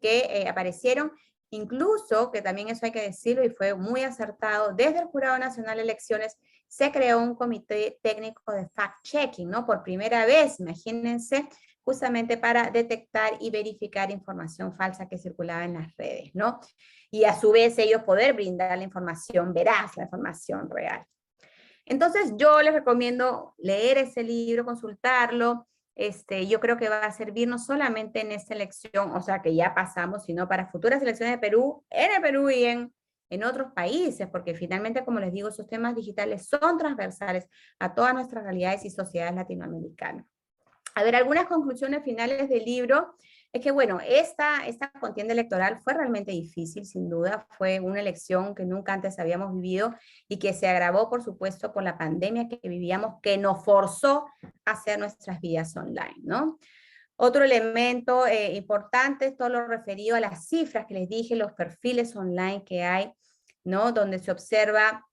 que aparecieron, incluso, que también eso hay que decirlo y fue muy acertado, desde el Jurado Nacional de Elecciones se creó un comité técnico de fact-checking, ¿no? Por primera vez, imagínense, justamente para detectar y verificar información falsa que circulaba en las redes, ¿no? Y a su vez ellos poder brindar la información veraz, la información real. Entonces yo les recomiendo leer ese libro, consultarlo. Yo creo que va a servir no solamente en esta elección, o sea, que ya pasamos, sino para futuras elecciones de Perú, en el Perú y en otros países, porque finalmente, como les digo, esos temas digitales son transversales a todas nuestras realidades y sociedades latinoamericanas. A ver, algunas conclusiones finales del libro es que, bueno, esta contienda electoral fue realmente difícil, sin duda, fue una elección que nunca antes habíamos vivido y que se agravó, por supuesto, por la pandemia que vivíamos, que nos forzó a hacer nuestras vidas online, ¿no? Otro elemento importante es todo lo referido a las cifras que les dije, los perfiles online que hay, ¿no? Donde se observa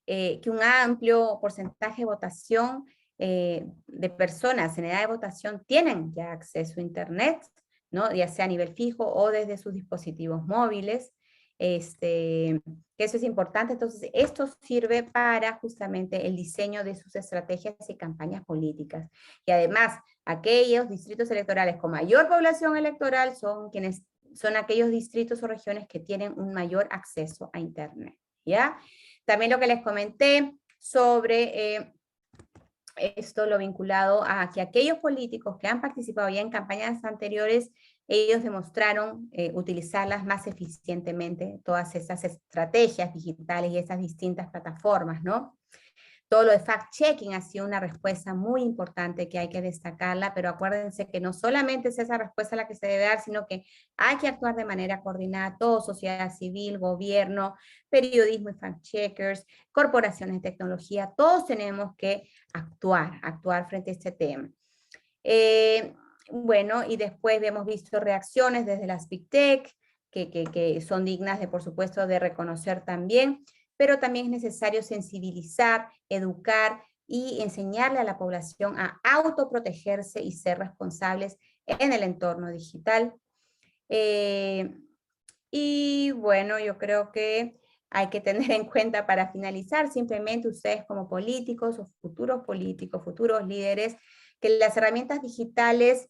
que un amplio porcentaje de votación de personas en edad de votación tienen ya acceso a Internet, ¿no? Ya sea a nivel fijo o desde sus dispositivos móviles, que eso es importante. Entonces, esto sirve para justamente el diseño de sus estrategias y campañas políticas. Y además, aquellos distritos electorales con mayor población electoral son aquellos distritos o regiones que tienen un mayor acceso a Internet, ¿ya? También lo que les comenté sobre esto, lo vinculado a que aquellos políticos que han participado ya en campañas anteriores, ellos demostraron utilizarlas más eficientemente, todas esas estrategias digitales y esas distintas plataformas, ¿no? Todo lo de fact-checking ha sido una respuesta muy importante que hay que destacarla, pero acuérdense que no solamente es esa respuesta la que se debe dar, sino que hay que actuar de manera coordinada, todo, sociedad civil, gobierno, periodismo y fact-checkers, corporaciones de tecnología, todos tenemos que actuar frente a este tema. Bueno, y después hemos visto reacciones desde las Big Tech, que son dignas de, por supuesto, de reconocer también, pero también es necesario sensibilizar, educar y enseñarle a la población a autoprotegerse y ser responsables en el entorno digital. Y bueno, yo creo que hay que tener en cuenta para finalizar, simplemente ustedes como políticos o futuros líderes, que las herramientas digitales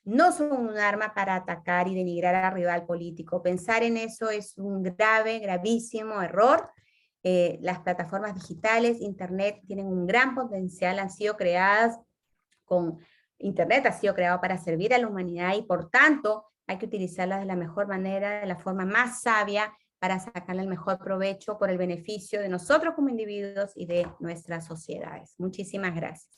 no son un arma para atacar y denigrar al rival político. Pensar en eso es un gravísimo error. Las plataformas digitales, Internet, tienen un gran potencial, han sido creadas Internet ha sido creado para servir a la humanidad y por tanto hay que utilizarlas de la mejor manera, de la forma más sabia, para sacarle el mejor provecho por el beneficio de nosotros como individuos y de nuestras sociedades. Muchísimas gracias.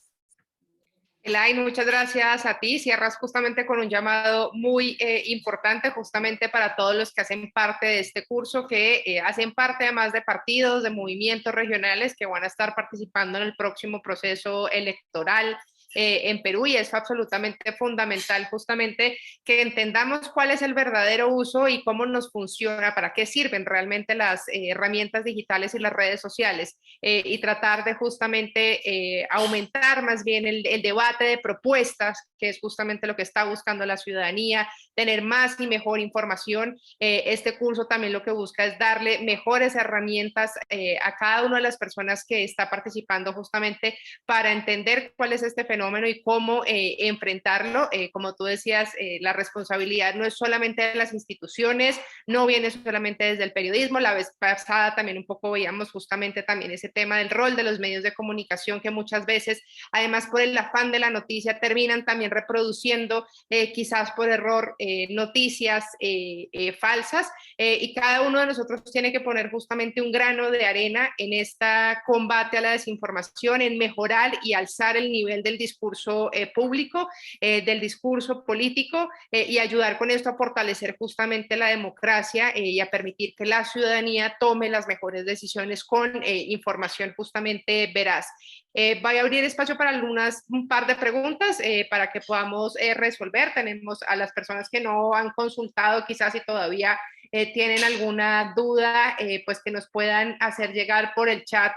Elaine, muchas gracias a ti. Cierras justamente con un llamado muy importante justamente para todos los que hacen parte de este curso, que hacen parte además de partidos, de movimientos regionales que van a estar participando en el próximo proceso electoral en Perú, y es absolutamente fundamental justamente que entendamos cuál es el verdadero uso y cómo nos funciona, para qué sirven realmente las herramientas digitales y las redes sociales, y tratar de justamente aumentar más bien el debate de propuestas, que es justamente lo que está buscando la ciudadanía, tener más y mejor información. Este curso también lo que busca es darle mejores herramientas a cada una de las personas que está participando justamente para entender cuál es este fenómeno y cómo enfrentarlo. Como tú decías, la responsabilidad no es solamente de las instituciones, no viene solamente desde el periodismo. La vez pasada también un poco veíamos justamente también ese tema del rol de los medios de comunicación, que muchas veces, además por el afán de la noticia, terminan también reproduciendo quizás por error noticias falsas, y cada uno de nosotros tiene que poner justamente un grano de arena en este combate a la desinformación, en mejorar y alzar el nivel del discurso público, del discurso político, y ayudar con esto a fortalecer justamente la democracia y a permitir que la ciudadanía tome las mejores decisiones con información justamente veraz. Voy a abrir espacio para un par de preguntas para que podamos resolver. Tenemos a las personas que no han consultado, quizás si todavía tienen alguna duda, pues que nos puedan hacer llegar por el chat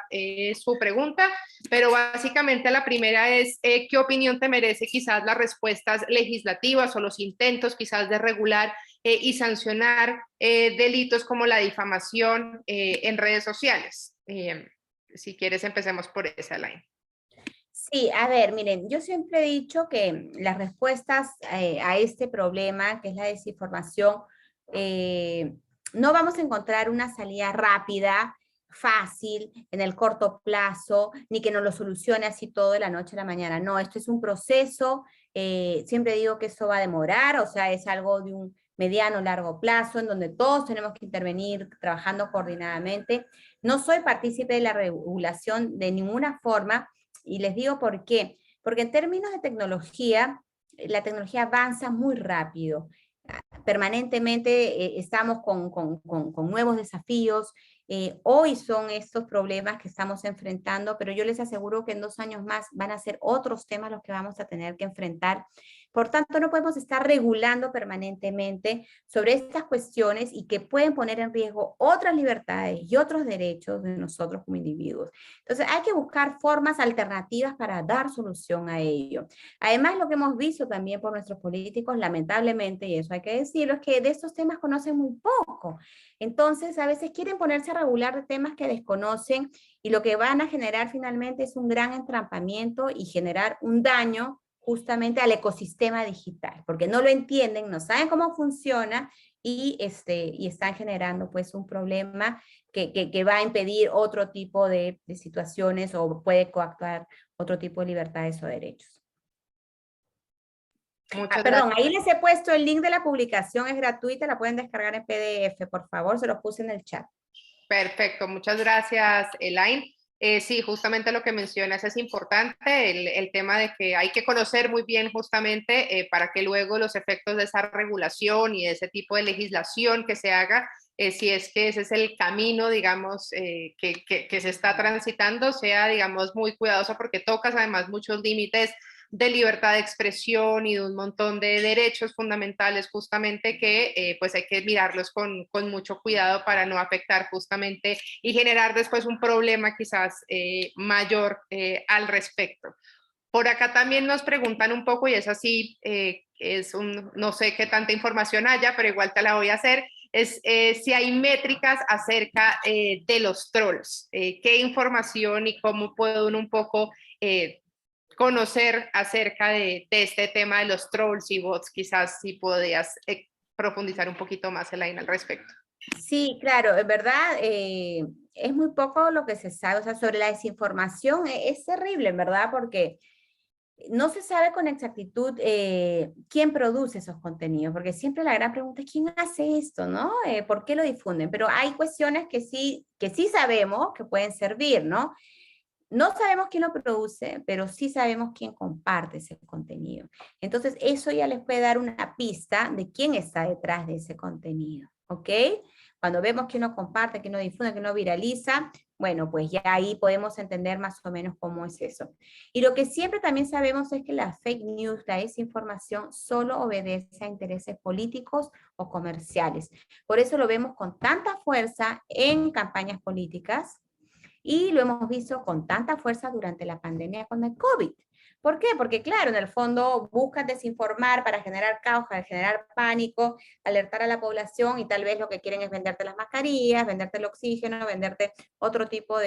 su pregunta, pero básicamente la primera es ¿qué opinión te merece quizás las respuestas legislativas o los intentos quizás de regular y sancionar delitos como la difamación en redes sociales? Si quieres empecemos por esa, Elaine. Sí, a ver, miren, yo siempre he dicho que las respuestas a este problema, que es la desinformación, no vamos a encontrar una salida rápida, fácil, en el corto plazo, ni que nos lo solucione así todo de la noche a la mañana. No, esto es un proceso, siempre digo que esto va a demorar, o sea, es algo de un mediano, largo plazo, en donde todos tenemos que intervenir trabajando coordinadamente. No soy partícipe de la regulación de ninguna forma, y les digo por qué. Porque en términos de tecnología, la tecnología avanza muy rápido. Permanentemente estamos con nuevos desafíos. Hoy son estos problemas que estamos enfrentando, pero yo les aseguro que en 2 años más van a ser otros temas los que vamos a tener que enfrentar. Por tanto, no podemos estar regulando permanentemente sobre estas cuestiones y que pueden poner en riesgo otras libertades y otros derechos de nosotros como individuos. Entonces, hay que buscar formas alternativas para dar solución a ello. Además, lo que hemos visto también por nuestros políticos, lamentablemente, y eso hay que decirlo, es que de estos temas conocen muy poco. Entonces, a veces quieren ponerse a regular de temas que desconocen y lo que van a generar finalmente es un gran entrampamiento y generar un daño justamente al ecosistema digital, porque no lo entienden, no saben cómo funciona y están generando pues un problema que va a impedir otro tipo de situaciones o puede coactuar otro tipo de libertades o derechos. Perdón, ahí les he puesto el link de la publicación, es gratuita, la pueden descargar en PDF, por favor, se los puse en el chat. Perfecto, muchas gracias, Elaine. Sí, justamente lo que mencionas es importante, el tema de que hay que conocer muy bien justamente para que luego los efectos de esa regulación y de ese tipo de legislación que se haga, si es que ese es el camino, digamos, que se está transitando, sea, digamos, muy cuidadoso porque tocas además muchos límites de libertad de expresión y de un montón de derechos fundamentales justamente que pues hay que mirarlos con mucho cuidado para no afectar justamente y generar después un problema quizás mayor al respecto. Por acá también nos preguntan un poco, y es así, no sé qué tanta información haya, pero igual te la voy a hacer, es si hay métricas acerca de los trolls, qué información y cómo puede uno un poco conocer acerca de este tema de los trolls y bots, quizás si podías profundizar un poquito más, Elaine, al respecto. Sí, claro, en verdad es muy poco lo que se sabe, o sea, sobre la desinformación es terrible, en verdad, porque no se sabe con exactitud quién produce esos contenidos, porque siempre la gran pregunta es quién hace esto, ¿no? ¿Por qué lo difunden? Pero hay cuestiones que sí sabemos que pueden servir, ¿no? No sabemos quién lo produce, pero sí sabemos quién comparte ese contenido. Entonces, eso ya les puede dar una pista de quién está detrás de ese contenido, ¿ok? Cuando vemos quién lo comparte, quién lo difunde, quién lo viraliza, bueno, pues ya ahí podemos entender más o menos cómo es eso. Y lo que siempre también sabemos es que la fake news, la desinformación, solo obedece a intereses políticos o comerciales. Por eso lo vemos con tanta fuerza en campañas políticas, y lo hemos visto con tanta fuerza durante la pandemia con el COVID. ¿Por qué? Porque claro, en el fondo buscan desinformar para generar caos, para generar pánico, alertar a la población y tal vez lo que quieren es venderte las mascarillas, venderte el oxígeno, venderte otro tipo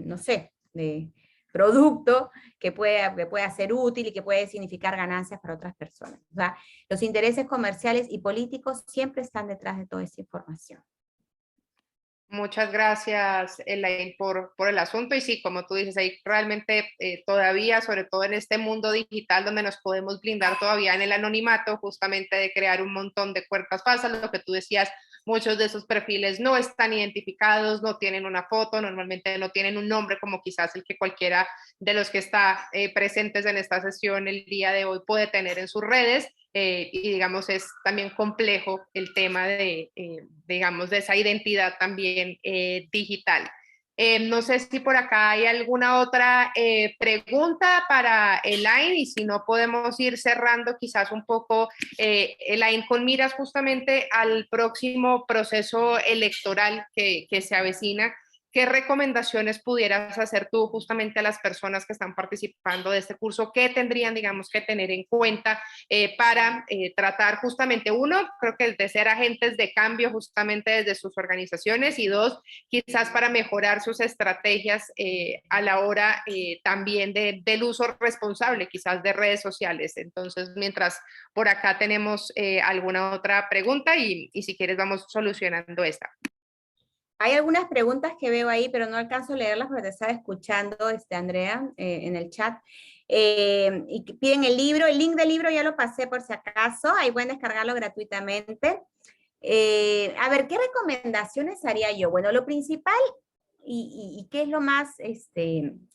no sé, de producto que pueda ser útil y que puede significar ganancias para otras personas. O sea, los intereses comerciales y políticos siempre están detrás de toda esa información. Muchas gracias, Elaine, por el asunto. Y sí, como tú dices, hay realmente todavía, sobre todo en este mundo digital, donde nos podemos blindar todavía en el anonimato, justamente de crear un montón de cuentas falsas, lo que tú decías, muchos de esos perfiles no están identificados, no tienen una foto, normalmente no tienen un nombre como quizás el que cualquiera de los que está presentes en esta sesión el día de hoy puede tener en sus redes. Y digamos es también complejo el tema digamos, de esa identidad también digital. No sé si por acá hay alguna otra pregunta para Elaine y si no podemos ir cerrando quizás un poco, Elaine, con miras justamente al próximo proceso electoral que se avecina. ¿Qué recomendaciones pudieras hacer tú justamente a las personas que están participando de este curso? ¿Qué tendrían, digamos, que tener en cuenta para tratar justamente, uno, creo que de ser agentes de cambio justamente desde sus organizaciones y dos, quizás para mejorar sus estrategias a la hora también del uso responsable quizás de redes sociales? Entonces, mientras por acá tenemos alguna otra pregunta y si quieres vamos solucionando esta. Hay algunas preguntas que veo ahí, pero no alcanzo a leerlas porque te estaba escuchando, Andrea, en el chat. Y piden el link del libro ya lo pasé por si acaso, ahí pueden descargarlo gratuitamente. A ver, ¿qué recomendaciones haría yo? Bueno, lo principal, y qué es lo más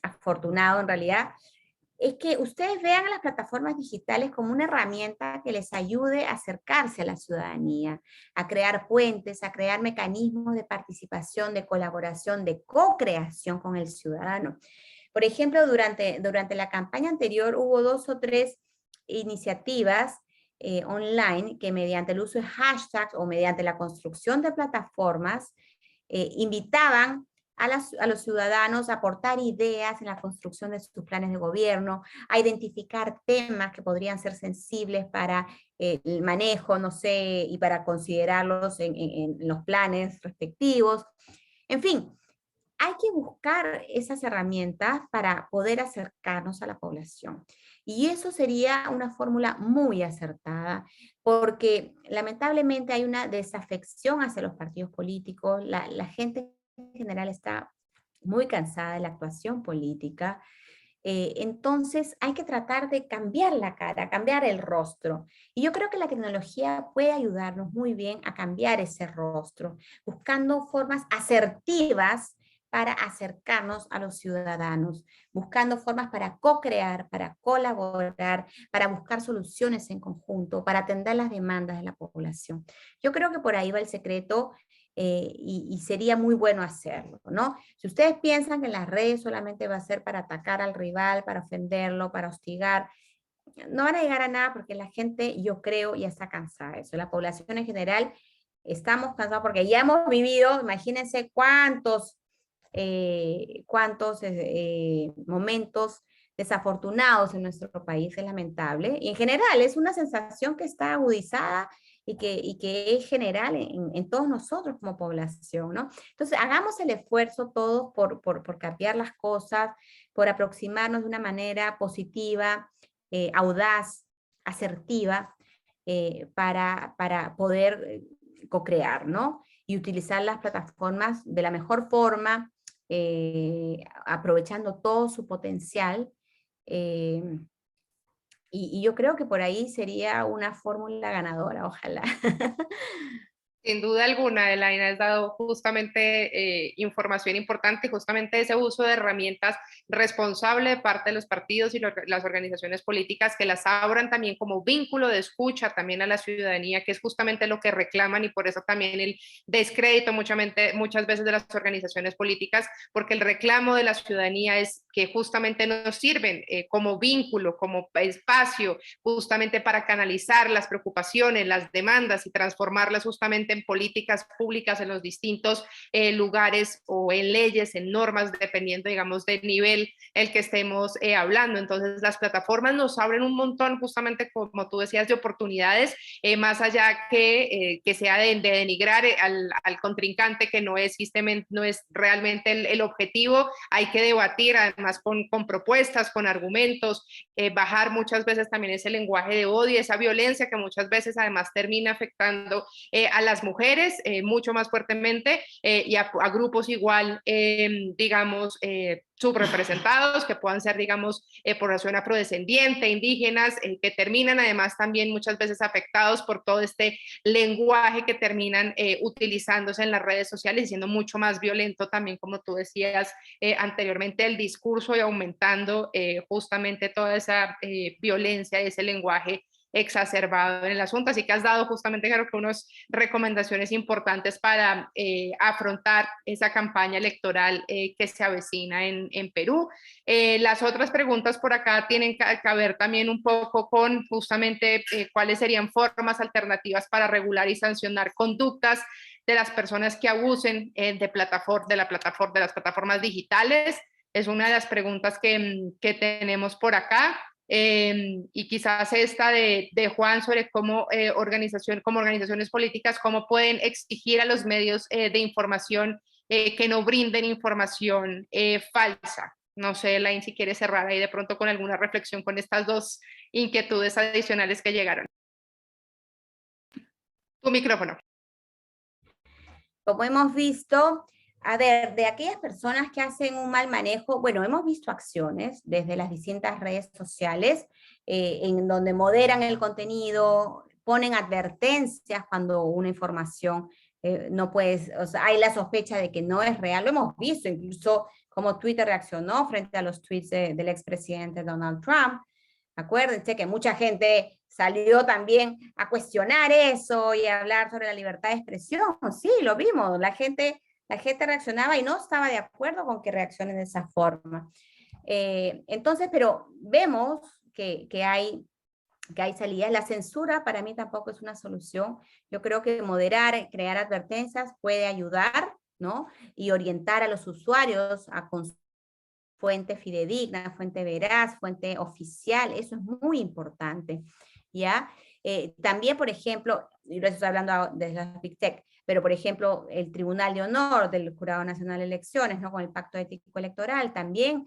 afortunado en realidad, es que ustedes vean a las plataformas digitales como una herramienta que les ayude a acercarse a la ciudadanía, a crear puentes, a crear mecanismos de participación, de colaboración, de co-creación con el ciudadano. Por ejemplo, durante la campaña anterior hubo 2 o 3 iniciativas online que mediante el uso de hashtags o mediante la construcción de plataformas invitaban a los ciudadanos a aportar ideas en la construcción de sus planes de gobierno, a identificar temas que podrían ser sensibles para el manejo, no sé, y para considerarlos en los planes respectivos. En fin, hay que buscar esas herramientas para poder acercarnos a la población. Y eso sería una fórmula muy acertada, porque lamentablemente hay una desafección hacia los partidos políticos, la gente en general está muy cansada de la actuación política, entonces hay que tratar de cambiar la cara, cambiar el rostro. Y yo creo que la tecnología puede ayudarnos muy bien a cambiar ese rostro, buscando formas asertivas para acercarnos a los ciudadanos, buscando formas para co-crear, para colaborar, para buscar soluciones en conjunto, para atender las demandas de la población. Yo creo que por ahí va el secreto, y sería muy bueno hacerlo, ¿no? Si ustedes piensan que en las redes solamente va a ser para atacar al rival, para ofenderlo, para hostigar, no van a llegar a nada porque la gente, yo creo, ya está cansada de eso. La población en general estamos cansados porque ya hemos vivido, imagínense cuántos momentos desafortunados en nuestro país, es lamentable. Y en general es una sensación que está agudizada y que es general en todos nosotros como población, ¿no? Entonces, hagamos el esfuerzo todos por cambiar las cosas, por aproximarnos de una manera positiva, audaz, asertiva, para poder co-crear, ¿no? Y utilizar las plataformas de la mejor forma, aprovechando todo su potencial. eh, y yo creo que por ahí sería una fórmula ganadora, ojalá. Sin duda alguna, Elaine, has dado justamente información importante, justamente ese uso de herramientas responsable de parte de los partidos y las organizaciones políticas, que las abran también como vínculo de escucha también a la ciudadanía, que es justamente lo que reclaman, y por eso también el descrédito muchas veces de las organizaciones políticas, porque el reclamo de la ciudadanía es que justamente nos sirven como vínculo, como espacio, justamente para canalizar las preocupaciones, las demandas y transformarlas justamente en políticas públicas en los distintos lugares o en leyes, en normas, dependiendo, digamos, del nivel el que estemos hablando. Entonces, las plataformas nos abren un montón, justamente como tú decías, de oportunidades, más allá que sea de denigrar al contrincante, que no es realmente el objetivo. Hay que debatir, además, con propuestas, con argumentos, bajar muchas veces también ese lenguaje de odio, esa violencia que muchas veces además termina afectando a las mujeres mucho más fuertemente, y a grupos igual, digamos, subrepresentados, que puedan ser, digamos, población afrodescendiente, indígenas, que terminan además también muchas veces afectados por todo este lenguaje que terminan utilizándose en las redes sociales y siendo mucho más violento también, como tú decías anteriormente, el discurso, y aumentando justamente toda esa violencia, ese lenguaje exacerbado en el asunto. Así que has dado justamente, creo que, unas recomendaciones importantes para afrontar esa campaña electoral que se avecina en Perú. Las otras preguntas por acá tienen que ver también un poco con justamente cuáles serían formas alternativas para regular y sancionar conductas de las personas que abusen de las plataformas digitales. Es una de las preguntas que tenemos por acá. Y quizás esta de Juan sobre cómo como organizaciones políticas, cómo pueden exigir a los medios de información que no brinden información falsa. No sé, Elaine, si quieres cerrar ahí de pronto con alguna reflexión con estas dos inquietudes adicionales que llegaron. Tu micrófono. Como hemos visto, a ver, de aquellas personas que hacen un mal manejo, bueno, hemos visto acciones desde las distintas redes sociales en donde moderan el contenido, ponen advertencias cuando una información no puede, o sea, hay la sospecha de que no es real. Lo hemos visto, incluso como Twitter reaccionó frente a los tweets del expresidente Donald Trump. Acuérdense que mucha gente salió también a cuestionar eso y a hablar sobre la libertad de expresión. Sí, lo vimos, la gente reaccionaba y no estaba de acuerdo con que reaccionen de esa forma. Entonces, pero vemos que hay salidas. La censura para mí tampoco es una solución. Yo creo que moderar, crear advertencias puede ayudar, ¿no? Y orientar a los usuarios a fuente fidedigna, fuente veraz, fuente oficial, eso es muy importante, ¿ya? También, por ejemplo, y lo estoy hablando de las Big Tech, pero por ejemplo, el Tribunal de Honor del Jurado Nacional de Elecciones, ¿no? Con el Pacto Ético Electoral, también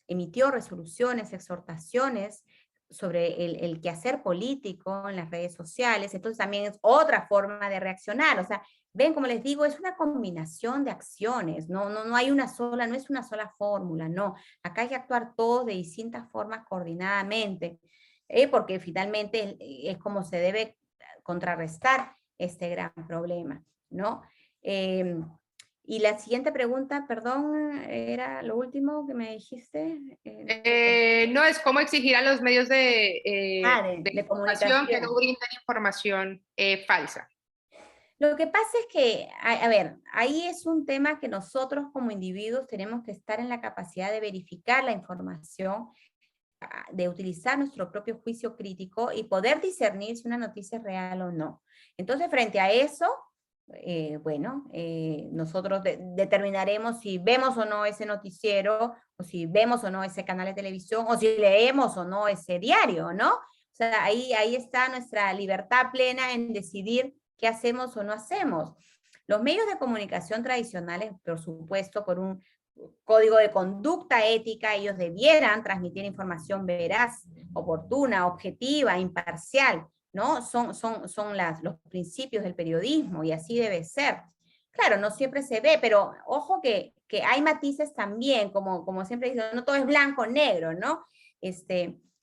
emitió resoluciones, exhortaciones sobre el quehacer político en las redes sociales. Entonces también es otra forma de reaccionar. O sea, ven, como les digo, es una combinación de acciones, no hay una sola, no es una sola fórmula, no. Acá hay que actuar todos de distintas formas coordinadamente, porque finalmente es como se debe contrarrestar este gran problema, ¿no? Y la siguiente pregunta, perdón, era lo último que me dijiste. No, es cómo exigir a los medios de De comunicación que no comunicación. brinden información falsa. Lo que pasa es que, a ver, ahí es un tema que nosotros como individuos tenemos que estar en la capacidad de verificar la información, de utilizar nuestro propio juicio crítico y poder discernir si una noticia es real o no. Entonces, frente a eso, bueno, nosotros determinaremos si vemos o no ese noticiero, o si vemos o no ese canal de televisión, o si leemos o no ese diario, ¿no? O sea, ahí está nuestra libertad plena en decidir qué hacemos o no hacemos. Los medios de comunicación tradicionales, por supuesto, por un código de conducta ética, ellos debieran transmitir información veraz, oportuna, objetiva, imparcial, ¿no? Son los principios del periodismo y así debe ser. Claro, no siempre se ve, pero ojo que hay matices también, como siempre digo, no todo es blanco, negro, ¿no?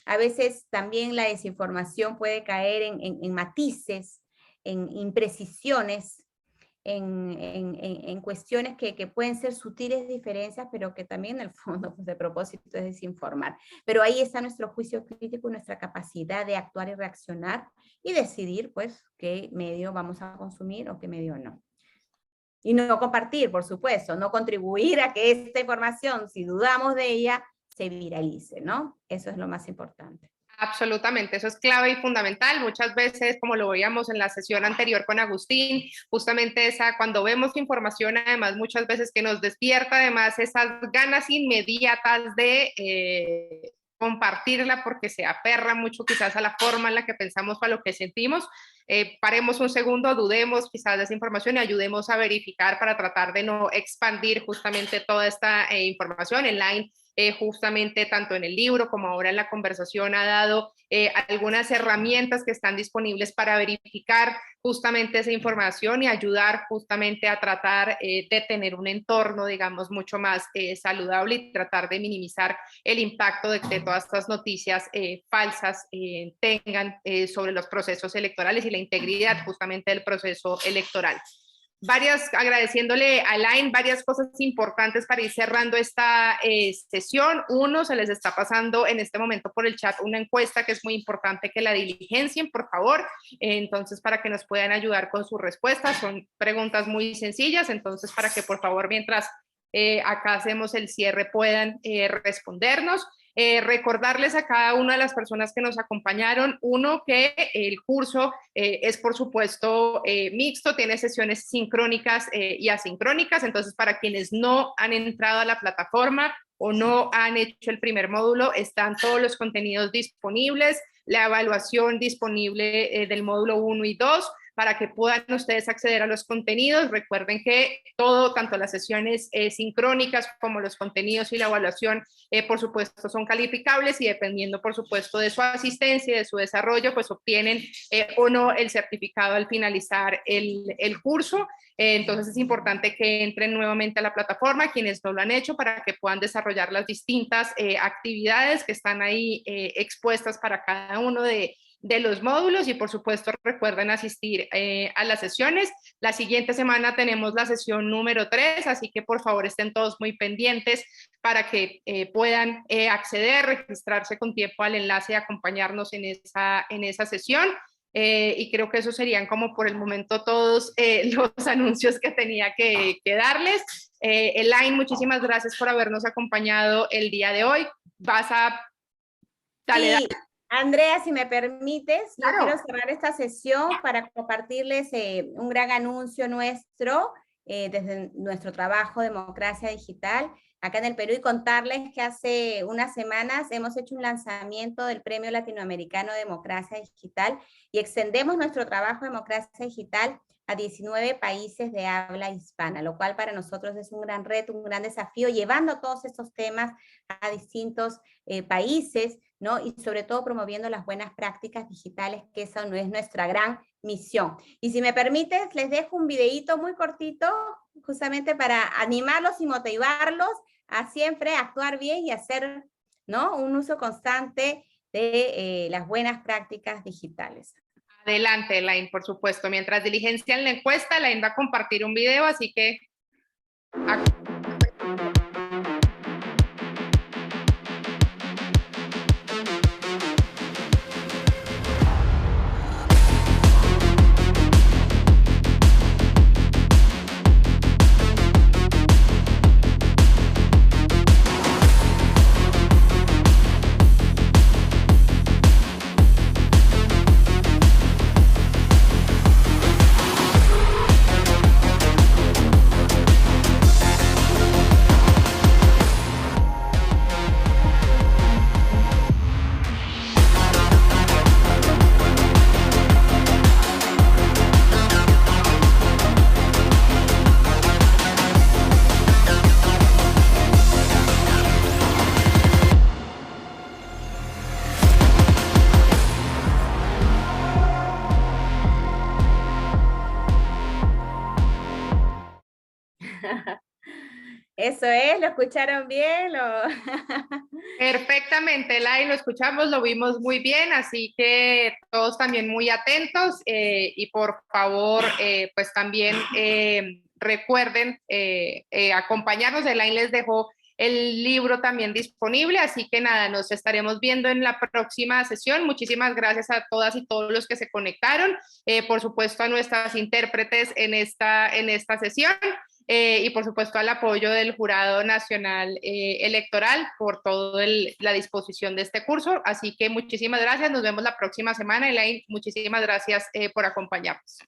A veces también la desinformación puede caer en matices, en imprecisiones, en cuestiones que pueden ser sutiles diferencias, pero que también en el fondo, pues, el propósito es desinformar. Pero ahí está nuestro juicio crítico, nuestra capacidad de actuar y reaccionar y decidir, pues, qué medio vamos a consumir o qué medio no. Y no compartir, por supuesto, no contribuir a que esta información, si dudamos de ella, se viralice, ¿no? Eso es lo más importante. Absolutamente, eso es clave y fundamental. Muchas veces, como lo veíamos en la sesión anterior con Agustín, justamente esa, cuando vemos información, además, muchas veces que nos despierta además esas ganas inmediatas de compartirla porque se aferra mucho quizás a la forma en la que pensamos o a lo que sentimos. Paremos un segundo, dudemos quizás de esa información y ayudemos a verificar para tratar de no expandir justamente toda esta información. Line justamente tanto en el libro como ahora en la conversación ha dado algunas herramientas que están disponibles para verificar justamente esa información y ayudar justamente a tratar de tener un entorno, digamos, mucho más saludable y tratar de minimizar el impacto de que todas estas noticias falsas tengan sobre los procesos electorales y la integridad justamente del proceso electoral. Agradeciéndole a Line, varias cosas importantes para ir cerrando esta sesión. Uno, se les está pasando en este momento por el chat una encuesta que es muy importante que la diligencien, por favor. Entonces, para que nos puedan ayudar con sus respuestas, son preguntas muy sencillas, entonces para que por favor, mientras acá hacemos el cierre, puedan respondernos. Recordarles a cada una de las personas que nos acompañaron, uno, que el curso es por supuesto mixto, tiene sesiones sincrónicas y asincrónicas, entonces para quienes no han entrado a la plataforma o no han hecho el primer módulo, están todos los contenidos disponibles, la evaluación disponible del módulo 1 y 2, para que puedan ustedes acceder a los contenidos. Recuerden que todo, tanto las sesiones sincrónicas como los contenidos y la evaluación, por supuesto, son calificables y dependiendo, por supuesto, de su asistencia y de su desarrollo, pues obtienen o no el certificado al finalizar el curso. Entonces es importante que entren nuevamente a la plataforma, quienes no lo han hecho, para que puedan desarrollar las distintas actividades que están ahí expuestas para cada uno de los módulos y por supuesto recuerden asistir a las sesiones. La siguiente semana tenemos la sesión número 3, así que por favor estén todos muy pendientes para que puedan acceder, registrarse con tiempo al enlace y acompañarnos en esa sesión. Y creo que esos serían como por el momento todos los anuncios que tenía que darles. Elaine, muchísimas gracias por habernos acompañado el día de hoy. Dale. Andrea, si me permites, claro. Yo quiero cerrar esta sesión para compartirles un gran anuncio nuestro desde nuestro trabajo Democracia Digital acá en el Perú y contarles que hace unas semanas hemos hecho un lanzamiento del Premio Latinoamericano de Democracia Digital y extendemos nuestro trabajo Democracia Digital a 19 países de habla hispana, lo cual para nosotros es un gran reto, un gran desafío, llevando todos estos temas a distintos países, ¿no? Y sobre todo promoviendo las buenas prácticas digitales, que esa no es nuestra gran misión. Y si me permites, les dejo un videíto muy cortito, justamente para animarlos y motivarlos a siempre actuar bien y hacer, ¿no?, un uso constante de las buenas prácticas digitales. Adelante, Elaine, por supuesto. Mientras diligencian la encuesta, Elaine va a compartir un video, así que Eso es, ¿lo escucharon bien? Perfectamente, Lai, lo escuchamos, lo vimos muy bien, así que todos también muy atentos y por favor, pues también recuerden acompañarnos. Elaine les dejó el libro también disponible, así que nada, nos estaremos viendo en la próxima sesión. Muchísimas gracias a todas y todos los que se conectaron, por supuesto a nuestras intérpretes en esta sesión. Y por supuesto al apoyo del Jurado Nacional Electoral por toda la disposición de este curso. Así que muchísimas gracias, nos vemos la próxima semana. Elaine, muchísimas gracias por acompañarnos.